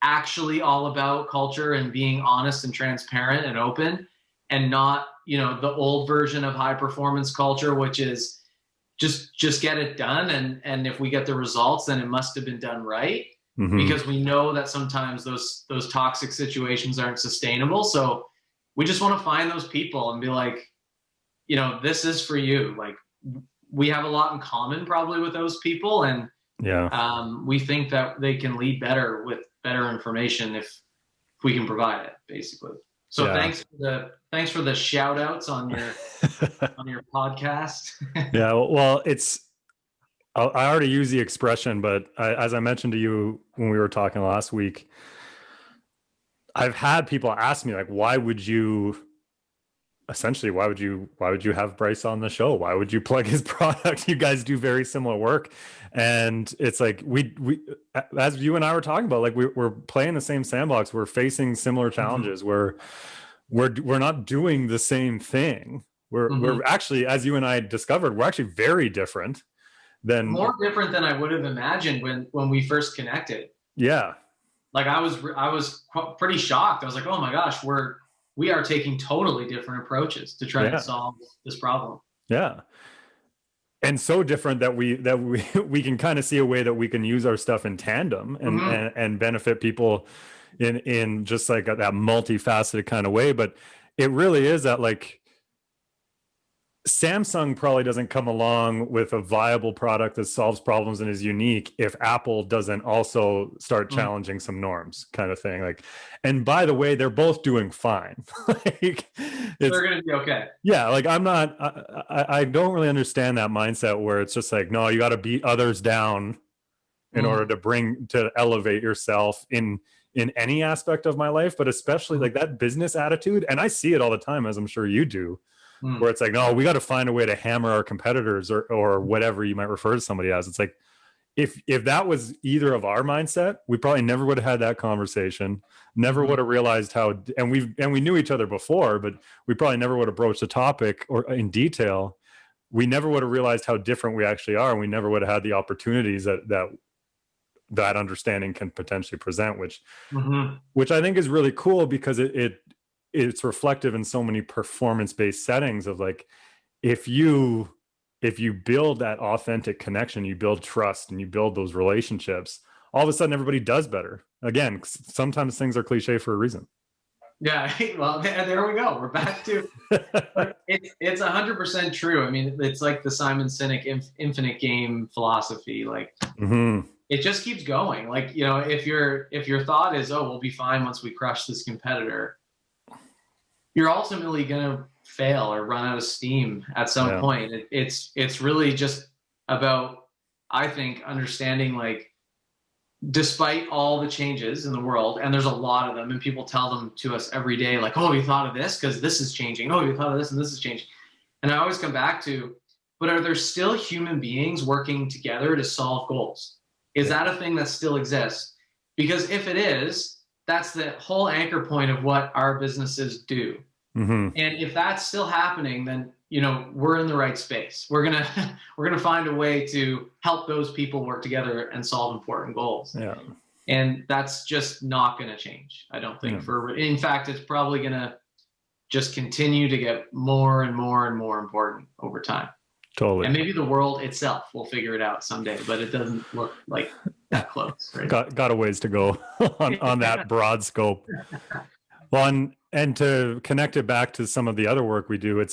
actually all about culture and being honest and transparent and open, and not, the old version of high performance culture, which is just get it done. And if we get the results, then it must have been done right. Mm-hmm. Because we know that sometimes those toxic situations aren't sustainable. So we just want to find those people and be like, this is for you. Like, we have a lot in common probably with those people. And we think that they can lead better with better information if we can provide it, basically. So thanks for the shout outs on your podcast. Yeah. Well, I already use the expression, but as I mentioned to you when we were talking last week, I've had people ask me, like, why would you have Bryce on the show? Why would you plug his product? You guys do very similar work. And it's like, we as you and I were talking about, like, we're playing the same sandbox. We're facing similar challenges. Mm-hmm. We're not doing the same thing. We're actually, as you and I discovered, we're actually very different. More different than I would have imagined when we first connected. Yeah. Like, I was pretty shocked. I was like, oh my gosh, we are taking totally different approaches to try and solve this problem. Yeah. And so different that we can kind of see a way that we can use our stuff in tandem and benefit people in just like that multifaceted kind of way. But it really is that, like, Samsung probably doesn't come along with a viable product that solves problems and is unique if Apple doesn't also start challenging some norms, kind of thing. Like, and by the way, they're both doing fine. Like, they're going to be okay. Yeah. Like, I don't really understand that mindset where it's just like, no, you got to beat others down in order to elevate yourself in any aspect of my life, but especially like that business attitude. And I see it all the time, as I'm sure you do. Where it's like, no, we got to find a way to hammer our competitors or whatever you might refer to somebody as. It's like, if that was either of our mindset, we probably never would have had that conversation, never would have realized and we knew each other before, but we probably never would have broached the topic or in detail. We never would have realized how different we actually are. And we never would have had the opportunities that understanding can potentially present, which I think is really cool, because it's reflective in so many performance-based settings of, like, if you build that authentic connection, you build trust and you build those relationships, all of a sudden everybody does better. Again, sometimes things are cliche for a reason. Yeah. Well, there we go. We're back to, it's 100% true. I mean, it's like the Simon Sinek infinite game philosophy. Like, it just keeps going. Like, if your thought is, oh, we'll be fine once we crush this competitor, you're ultimately going to fail or run out of steam at some point. It's really just about, I think, understanding, like, despite all the changes in the world, and there's a lot of them, and people tell them to us every day, like, oh, you thought of this because this is changing. Oh, you thought of this and this is changing. And I always come back to, but are there still human beings working together to solve goals? Is that a thing that still exists? Because if it is, that's the whole anchor point of what our businesses do. And if that's still happening, then, we're in the right space. We're gonna find a way to help those people work together and solve important goals. Yeah. And that's just not going to change, I don't think. In fact, it's probably going to just continue to get more and more and more important over time. Totally. And maybe the world itself will figure it out someday, but it doesn't look like that close. Right? Got a ways to go on that broad scope. Well, and to connect it back to some of the other work we do,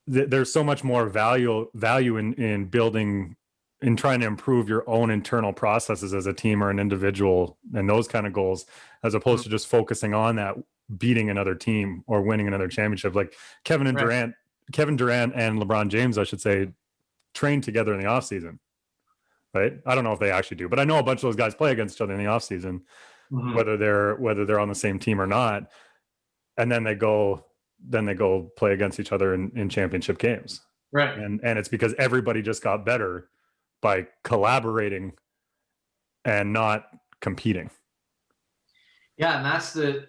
there's so much more value in building, in trying to improve your own internal processes as a team or an individual, and those kind of goals, as opposed to just focusing on that beating another team or winning another championship. Like Kevin Durant and LeBron James, I should say, train together in the off season, right? I don't know if they actually do, but I know a bunch of those guys play against each other in the off season. Mhm. whether they're on the same team or not, and then they go play against each other in championship games. Right. And it's because everybody just got better by collaborating and not competing. Yeah, and that's the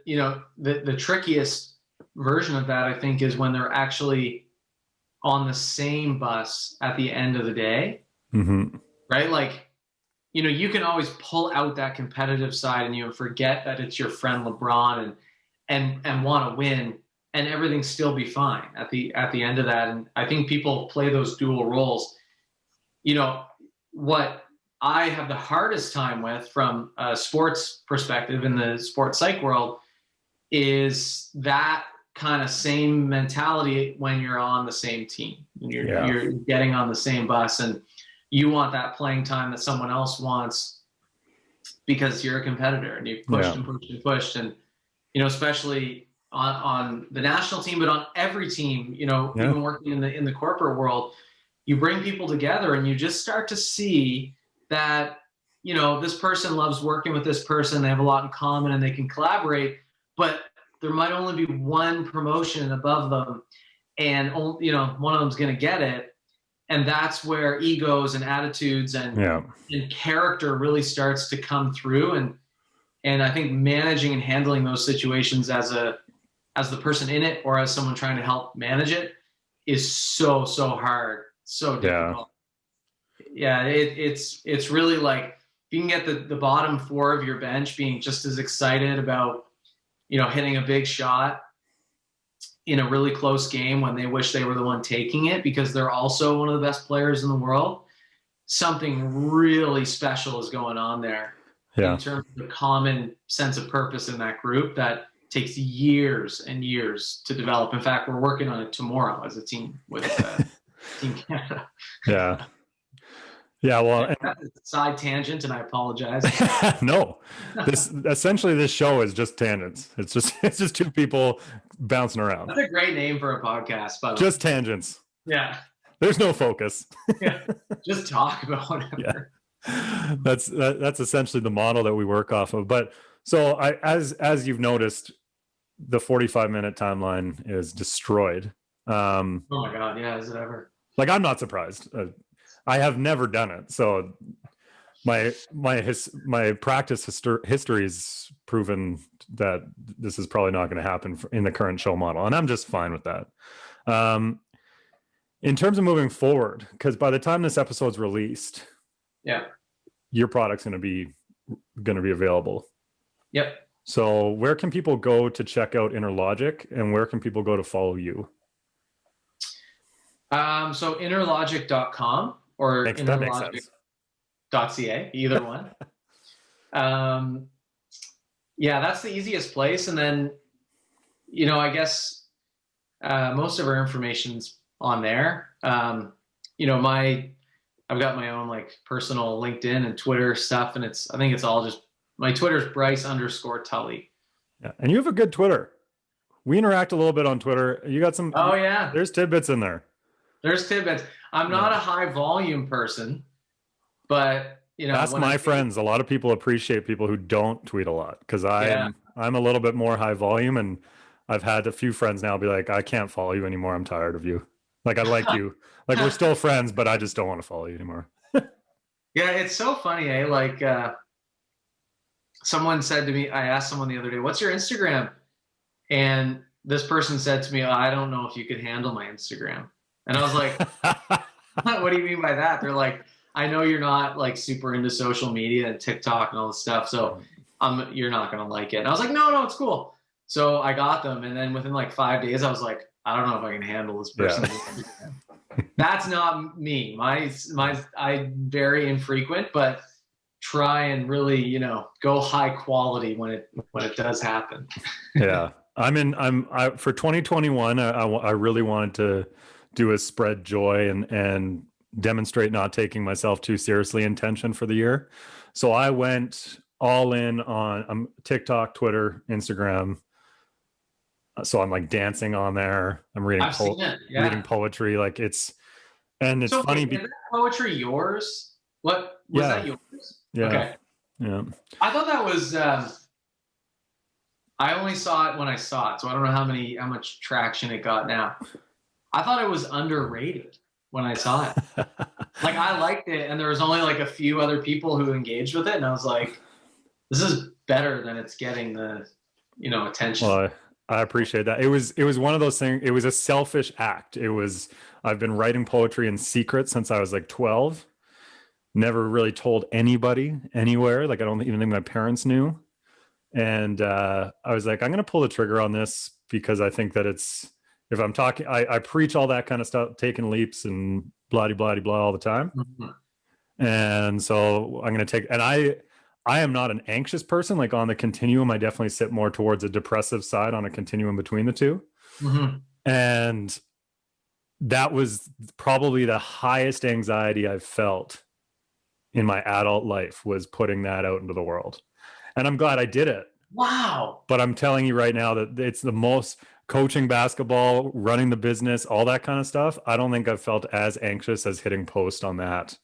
the trickiest version of that, I think, is when they're actually on the same bus at the end of the day. Mm-hmm. Right? Like, you can always pull out that competitive side and forget that it's your friend LeBron and want to win, and everything still be fine at the end of that. And I think people play those dual roles. What I have the hardest time with from a sports perspective in the sports psych world is that kind of same mentality when you're on the same team and you're getting on the same bus, and you want that playing time that someone else wants because you're a competitor and you've pushed and pushed and pushed. And, especially on the national team, but on every team, even working in the corporate world, you bring people together and you just start to see that, this person loves working with this person. They have a lot in common and they can collaborate, but there might only be one promotion above them, and one of them's going to get it. And that's where egos and attitudes and character really starts to come through. And I think managing and handling those situations as the person in it or as someone trying to help manage it is so hard, so difficult. Yeah, it's really like if you can get the bottom four of your bench being just as excited about hitting a big shot in a really close game when they wish they were the one taking it because they're also one of the best players in the world, something really special is going on there in terms of the common sense of purpose in that group that takes years and years to develop. In fact, we're working on it tomorrow as a team with Team Canada. Yeah, well, that's a side tangent, and I apologize. No, this show is just tangents. It's just two people bouncing around. That's a great name for a podcast, by the way. Just tangents. Yeah. There's no focus. Just talk about whatever. Yeah. That's essentially the model that we work off of. But so as you've noticed, the 45-minute timeline is destroyed. Oh my God, yeah, is it ever? Like, I'm not surprised. I have never done it, so my practice history has proven that this is probably not going to happen in the current show model, and I'm just fine with that. In terms of moving forward, because by the time this episode's released, your product's going to be available. Yep. So where can people go to check out Innerlogic, and where can people go to follow you? So innerlogic.com or innerlogic.ca, either one. That's the easiest place. And then, I guess most of our information's on there. I've got my own like personal LinkedIn and Twitter stuff, and I think it's all just, my Twitter's Bryce_Tully. Yeah, and you have a good Twitter. We interact a little bit on Twitter. You got some. Oh yeah, there's tidbits in there. There's tidbits. I'm not a high volume person, but ask my friends. A lot of people appreciate people who don't tweet a lot because I'm a little bit more high volume, and I've had a few friends now be like, I can't follow you anymore. I'm tired of you. Like, I like you. Like, we're still friends, but I just don't want to follow you anymore. Yeah, it's so funny, eh? Like, someone said to me, I asked someone the other day, what's your Instagram? And this person said to me, I don't know if you could handle my Instagram. And I was like, what do you mean by that? They're like, I know you're not like super into social media and TikTok and all this stuff, so you're not going to like it. And I was like, no, it's cool. So I got them. And then within like 5 days, I was like, I don't know if I can handle this person. Yeah. That's not me. I'm very infrequent, but try and really, go high quality when it does happen. Yeah. For 2021, I really wanted to do a spread joy and demonstrate not taking myself too seriously intention for the year. So I went all in on TikTok, Twitter, Instagram. So I'm like dancing on there. I'm reading reading poetry. Like it's funny. Is that poetry yours? What was that yours? Yeah. Okay. Yeah. I thought that was I only saw it when I saw it, so I don't know how much traction it got now. I thought it was underrated when I saw it. Like, I liked it, and there was only like a few other people who engaged with it, and I was like, this is better than it's getting the, attention. Well, I appreciate that. It was one of those things. It was a selfish act. I've been writing poetry in secret since I was like 12. Never really told anybody anywhere. Like, I don't even think my parents knew. And I was like, I'm going to pull the trigger on this because I think that if I'm talking, I preach all that kind of stuff, taking leaps and blah, blah, blah all the time. Mm-hmm. And so I'm going to take, and I am not an anxious person. Like, on the continuum, I definitely sit more towards a depressive side on a continuum between the two. Mm-hmm. And that was probably the highest anxiety I've felt in my adult life, was putting that out into the world. And I'm glad I did it. Wow. But I'm telling you right now that it's the most, coaching basketball, running the business, all that kind of stuff. I don't think I've felt as anxious as hitting post on that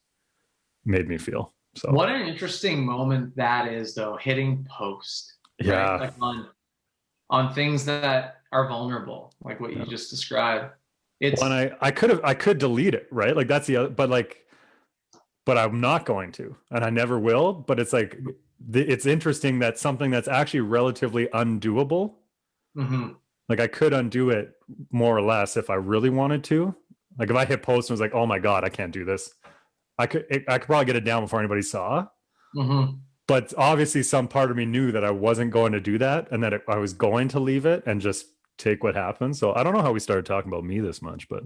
made me feel. So what an interesting moment that is, though, hitting post. Yeah. Right? Like on things that are vulnerable, like what you just described. It's I could delete it, right? Like, that's the other, but I'm not going to, and I never will. But it's like, it's interesting that something that's actually relatively undoable. Mm-hmm. Like, I could undo it more or less if I really wanted to. Like, if I hit post and was like, oh my God, I can't do this, I could probably get it down before anybody saw. Mm-hmm. But obviously some part of me knew that I wasn't going to do that, and that I was going to leave it and just take what happened. So I don't know how we started talking about me this much, but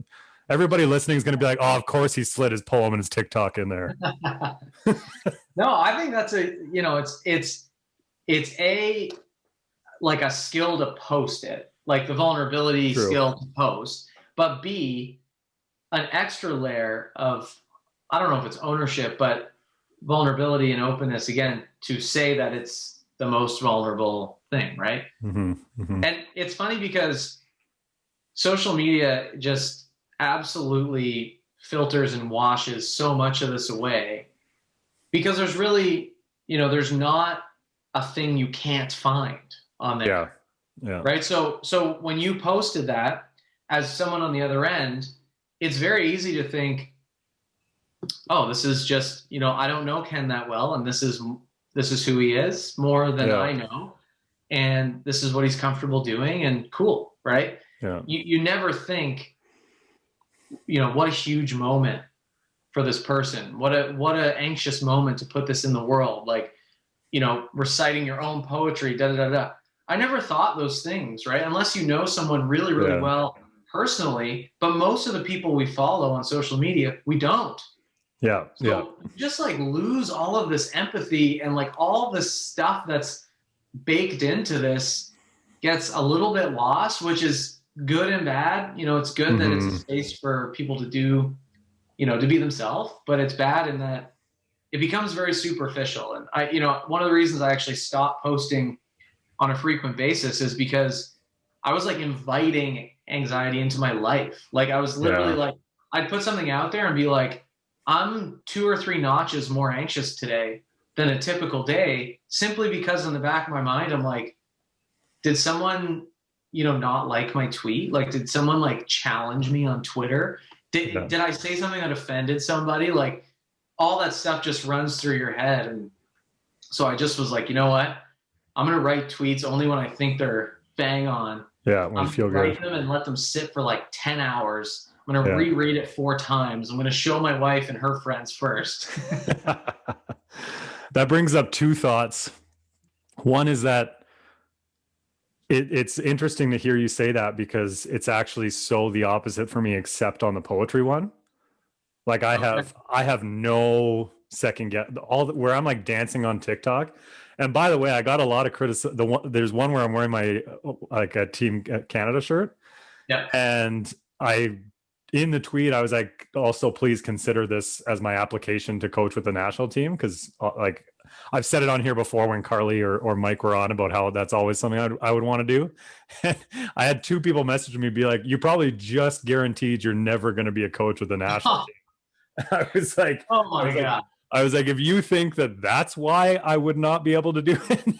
everybody listening is going to be like, oh, of course he slid his poem and his TikTok in there. No, I think that's it's like a skill to post it. Like, the vulnerability True. skill to post, but B, an extra layer of, I don't know if it's ownership, but vulnerability and openness, again, to say that it's the most vulnerable thing, right? Mm-hmm, mm-hmm. And it's funny because social media just absolutely filters and washes so much of this away, because there's really, there's not a thing you can't find on there. Yeah. Yeah. Right. So when you posted that, as someone on the other end, it's very easy to think, oh, this is just, I don't know Ken that well, and this is who he is more than I know, and this is what he's comfortable doing, and cool, right? Yeah. You never think, what a huge moment for this person. What a anxious moment to put this in the world. Like, reciting your own poetry, da da da da. I never thought those things, right? Unless you know someone really, really well personally. But most of the people we follow on social media, we don't. Yeah. So you just like lose all of this empathy, and like all this stuff that's baked into this gets a little bit lost, which is good and bad. It's good that it's a space for people to do, to be themselves, but it's bad in that it becomes very superficial. And one of the reasons I actually stopped posting on a frequent basis is because I was like inviting anxiety into my life. Like, I was literally like, I'd put something out there and be like, I'm 2 or 3 notches more anxious today than a typical day, simply because in the back of my mind, I'm like, did someone, not like my tweet? Like, did someone like challenge me on Twitter? Did I say something that offended somebody? Like, all that stuff just runs through your head. And so I just was like, you know what? I'm going to write tweets only when I think they're bang on. Yeah, when you feel good. Write them and let them sit for like 10 hours. I'm going to reread it 4 times. I'm going to show my wife and her friends first. That brings up 2 thoughts. One is that it's interesting to hear you say that, because it's actually so the opposite for me, except on the poetry one. Like, I have no second guess, where I'm like dancing on TikTok. And by the way, I got a lot of criticism. There's one where I'm wearing my like a Team Canada shirt. Yeah. And in the tweet, I was like, also, please consider this as my application to coach with the national team. Cause like, I've said it on here before when Carly or Mike were on about how that's always something I would want to do. I had 2 people message me, be like, you probably just guaranteed you're never going to be a coach with the national team. I was like, oh my God. I was like, if you think that that's why I would not be able to do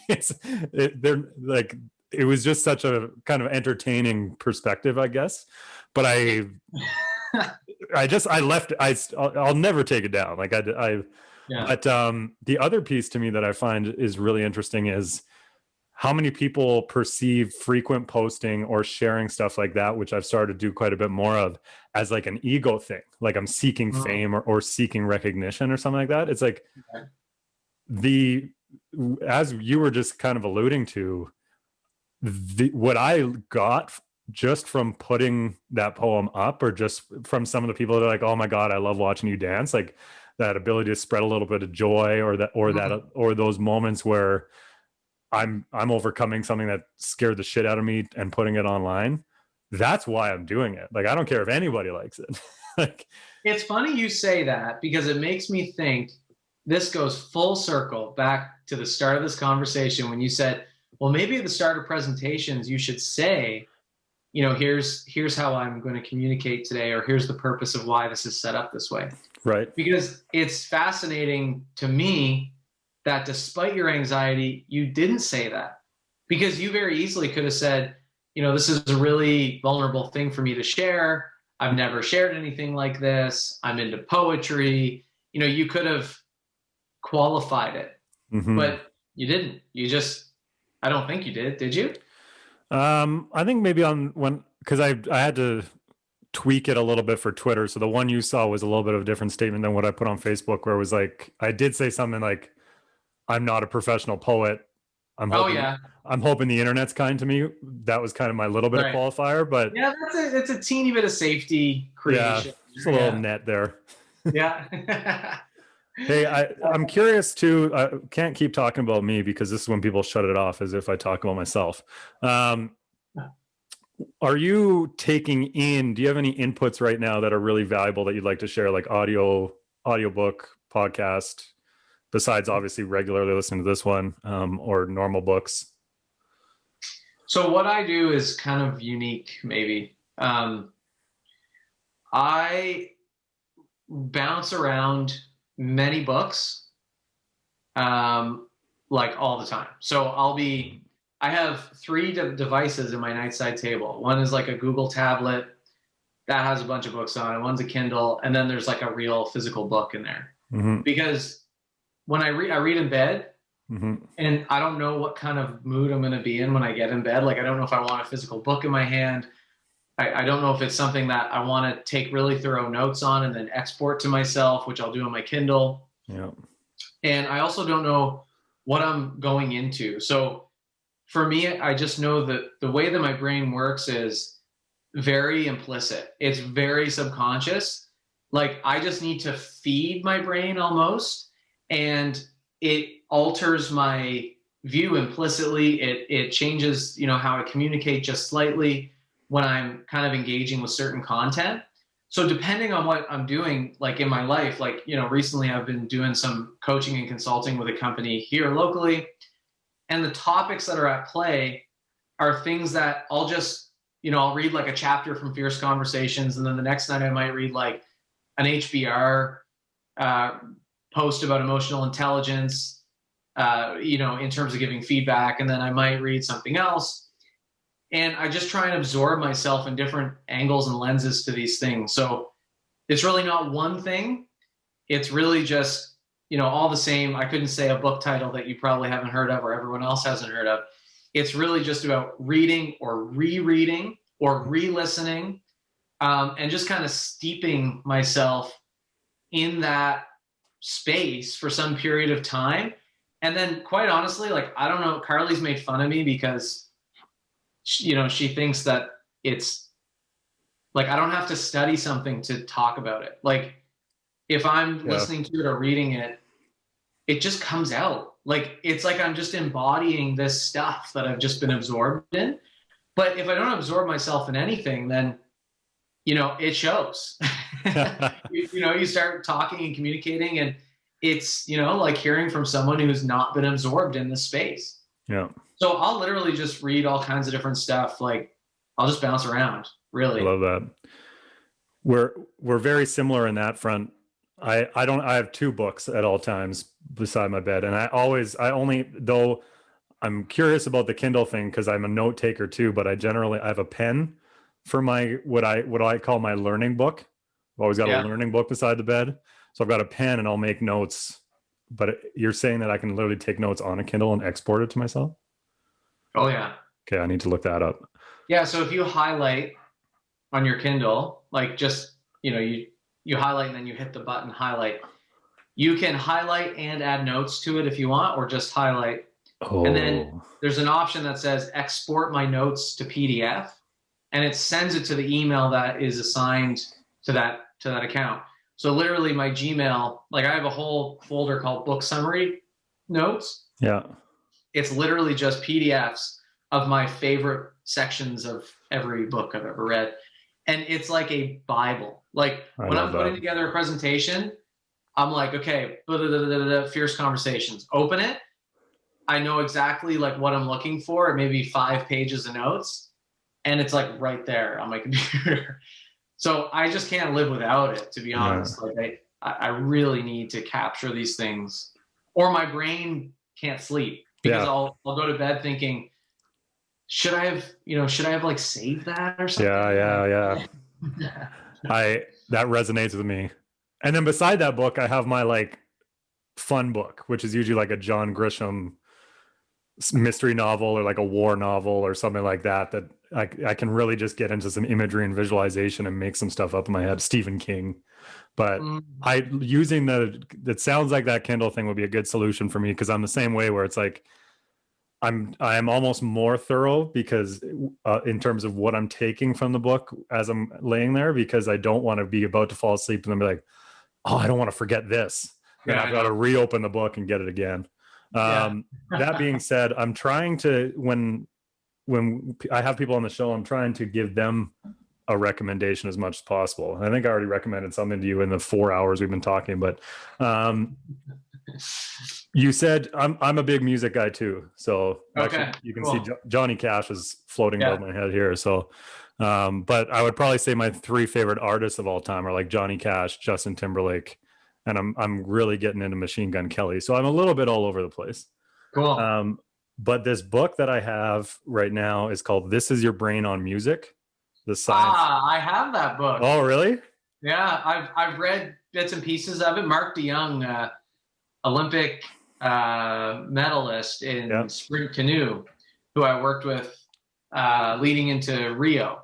it, they're like, it was just such a kind of entertaining perspective, I guess. But I left. I'll never take it down. Like Yeah. But the other piece to me that I find is really interesting is how many people perceive frequent posting or sharing stuff like that, which I've started to do quite a bit more of, as like an ego thing. Like I'm seeking fame or seeking recognition or something like that. It's like as you were just kind of alluding to, what I got just from putting that poem up, or just from some of the people that are like, oh my God, I love watching you dance. Like that ability to spread a little bit of joy, or those moments where I'm overcoming something that scared the shit out of me and putting it online. That's why I'm doing it. Like, I don't care if anybody likes it. Like, it's funny you say that, because it makes me think this goes full circle back to the start of this conversation when you said, well, maybe at the start of presentations, you should say, here's how I'm going to communicate today, or here's the purpose of why this is set up this way. Right. Because it's fascinating to me that despite your anxiety, you didn't say that, because you very easily could have said, this is a really vulnerable thing for me to share. I've never shared anything like this. I'm into poetry. You could have qualified it, but you didn't. I don't think you did you? I think maybe because I had to tweak it a little bit for Twitter. So the one you saw was a little bit of a different statement than what I put on Facebook, where it was like, I did say something like, I'm not a professional poet. I'm hoping the internet's kind to me. That was kind of my little bit of qualifier, but yeah, it's a teeny bit of safety creation. Yeah, just a little net there. Yeah. Hey, I'm curious too. I can't keep talking about me, because this is when people shut it off, as if I talk about myself. Are you do you have any inputs right now that are really valuable that you'd like to share, like audiobook, podcast, besides obviously regularly listening to this one, or normal books? So what I do is kind of unique, maybe. I bounce around many books, like all the time. So I have 3 devices in my nightside table. One is like a Google tablet that has a bunch of books on it. One's a Kindle, and then there's like a real physical book in there. Because when I read in bed, and I don't know what kind of mood I'm going to be in when I get in bed. Like, I don't know if I want a physical book in my hand. I don't know if it's something that I want to take really thorough notes on and then export to myself, which I'll do on my Kindle. Yeah. And I also don't know what I'm going into. So for me, I just know that the way that my brain works is very implicit. It's very subconscious. Like, I just need to feed my brain almost, and it alters my view implicitly. It changes, how I communicate just slightly when I'm kind of engaging with certain content. So depending on what I'm doing, like in my life, like, recently I've been doing some coaching and consulting with a company here locally. And the topics that are at play are things that I'll just, I'll read like a chapter from Fierce Conversations. And then the next night I might read like an HBR post about emotional intelligence, in terms of giving feedback. And then I might read something else. And I just try and absorb myself in different angles and lenses to these things. So it's really not one thing. It's really just, all the same. I couldn't say a book title that you probably haven't heard of or everyone else hasn't heard of. It's really just about reading or rereading or re-listening, and just kind of steeping myself in that space for some period of time. And then quite honestly, like, I don't know, Carly's made fun of me because she thinks that it's like, I don't have to study something to talk about it. Like, if I'm listening to it or reading it, it just comes out. Like, it's like I'm just embodying this stuff that I've just been absorbed in. But if I don't absorb myself in anything, then, it shows. You start talking and communicating, and it's, like hearing from someone who's not been absorbed in this space. Yeah. So I'll literally just read all kinds of different stuff. Like, I'll just bounce around, really. I love that. We're very similar in that front. I have 2 books at all times beside my bed. And I only, though I'm curious about the Kindle thing because I'm a note taker too, but I have a pen for my what I call my learning book. I've always got a learning book beside the bed. So I've got a pen and I'll make notes. But you're saying that I can literally take notes on a Kindle and export it to myself? Oh yeah. Okay, I need to look that up. Yeah, so if you highlight on your Kindle, like just, you highlight and then you hit the button highlight. You can highlight and add notes to it if you want, or just highlight. Oh. And then there's an option that says export my notes to PDF, and it sends it to the email that is assigned to that account. So literally my Gmail, like I have a whole folder called book summary notes. Yeah. It's literally just PDFs of my favorite sections of every book I've ever read. And it's like a Bible. Like when I'm putting together a presentation, I'm like, okay, fierce conversations, open it. I know exactly like what I'm looking for, maybe 5 pages of notes. And it's like right there on my computer. So I just can't live without it, to be honest. Yeah. Like I really need to capture these things, or my brain can't sleep because I'll go to bed thinking, should I have like saved that or something? Yeah. That resonates with me. And then beside that book, I have my like fun book, which is usually like a John Grisham mystery novel or like a war novel or something like that I can really just get into some imagery and visualization and make some stuff up in my head. Stephen King. But it sounds like that Kindle thing would be a good solution for me, because I'm the same way, where it's like I am almost more thorough because in terms of what I'm taking from the book as I'm laying there, because I don't want to be about to fall asleep and then be like, oh, I don't want to forget this. Then I've got to reopen the book and get it again. That being said, I'm trying to, when I have people on the show, I'm trying to give them a recommendation as much as possible. I think I already recommended something to you in the 4 hours we've been talking, but you said I'm a big music guy too. So actually, you can see Johnny Cash is floating above my head here. So, but I would probably say my 3 favorite artists of all time are like Johnny Cash, Justin Timberlake, and I'm really getting into Machine Gun Kelly. So I'm a little bit all over the place. Cool. But this book that I have right now is called "This Is Your Brain on Music." The science. I have that book. Oh, really? Yeah, I've read bits and pieces of it. Mark DeYoung, Olympic medalist in sprint canoe, who I worked with leading into Rio,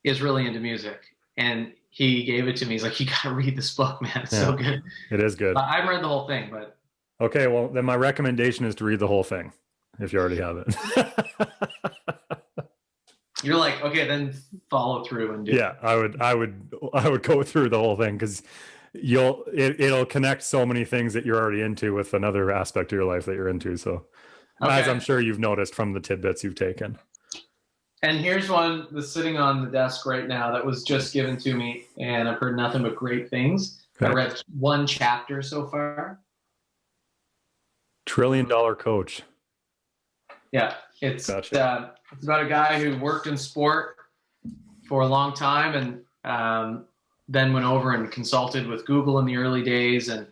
is really into music, and he gave it to me. He's like, "You got to read this book, man. It's so good." It is good. I haven't read the whole thing, but okay. Well, then my recommendation is to read the whole thing if you already have it. You're like, okay, then follow through and do it. Yeah, I would go through the whole thing, because it'll connect so many things that you're already into with another aspect of your life that you're into. So as I'm sure you've noticed from the tidbits you've taken. And here's one that's sitting on the desk right now that was just given to me, and I've heard nothing but great things. Okay. I read 1 chapter so far. $1 Trillion Coach. Yeah, it's about a guy who worked in sport for a long time, and then went over and consulted with Google in the early days and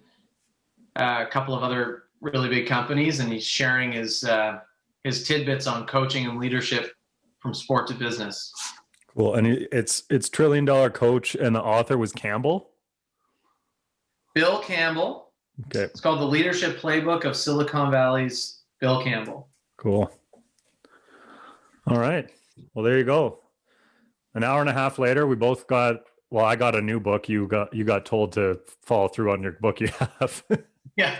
a couple of other really big companies, and he's sharing his tidbits on coaching and leadership from sport to business. Cool. And it's $1 Trillion Coach, and the author was Campbell? Bill Campbell. Okay. It's called The Leadership Playbook of Silicon Valley's Bill Campbell. Cool. All right. Well, there you go. An hour and a half later, we both got, I got a new book. You got told to follow through on your book you have. Yeah.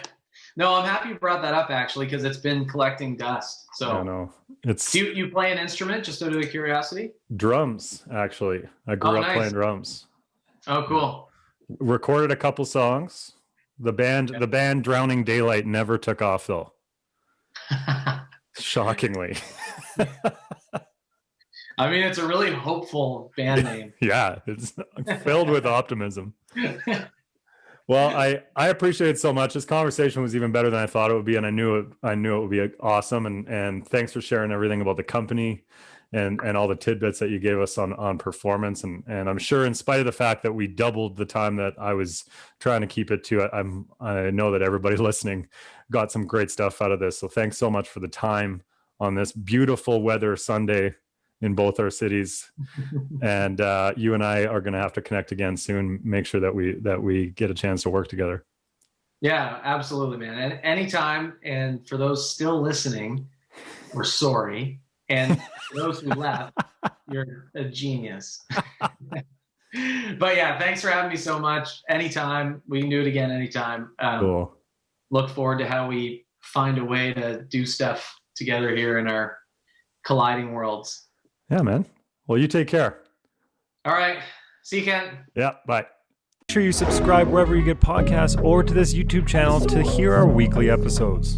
No, I'm happy you brought that up, actually, because it's been collecting dust. So I know. Do you play an instrument, just out of curiosity? Drums, actually. I grew up playing drums. Oh, cool. Recorded a couple songs. The band Drowning Daylight never took off, though. Shockingly. I mean, it's a really hopeful band name. Yeah, it's filled with optimism. Well, I appreciate it so much. This conversation was even better than I thought it would be, and I knew it would be awesome. And thanks for sharing everything about the company and all the tidbits that you gave us on performance. And I'm sure, in spite of the fact that we doubled the time that I was trying to keep it to, I know that everybody listening got some great stuff out of this. So thanks so much for the time on this beautiful weather Sunday in both our cities. And you and I are going to have to connect again soon. Make sure that we get a chance to work together. Yeah, absolutely, man. And anytime. And for those still listening, we're sorry. And for those who left, you're a genius. But yeah, thanks for having me so much. Anytime. We can do it again anytime. Cool. Look forward to how we find a way to do stuff together here in our colliding worlds. Yeah, man. Well, you take care. All right. See you, Ken. Yeah, bye. Make sure you subscribe wherever you get podcasts or to this YouTube channel to hear our weekly episodes.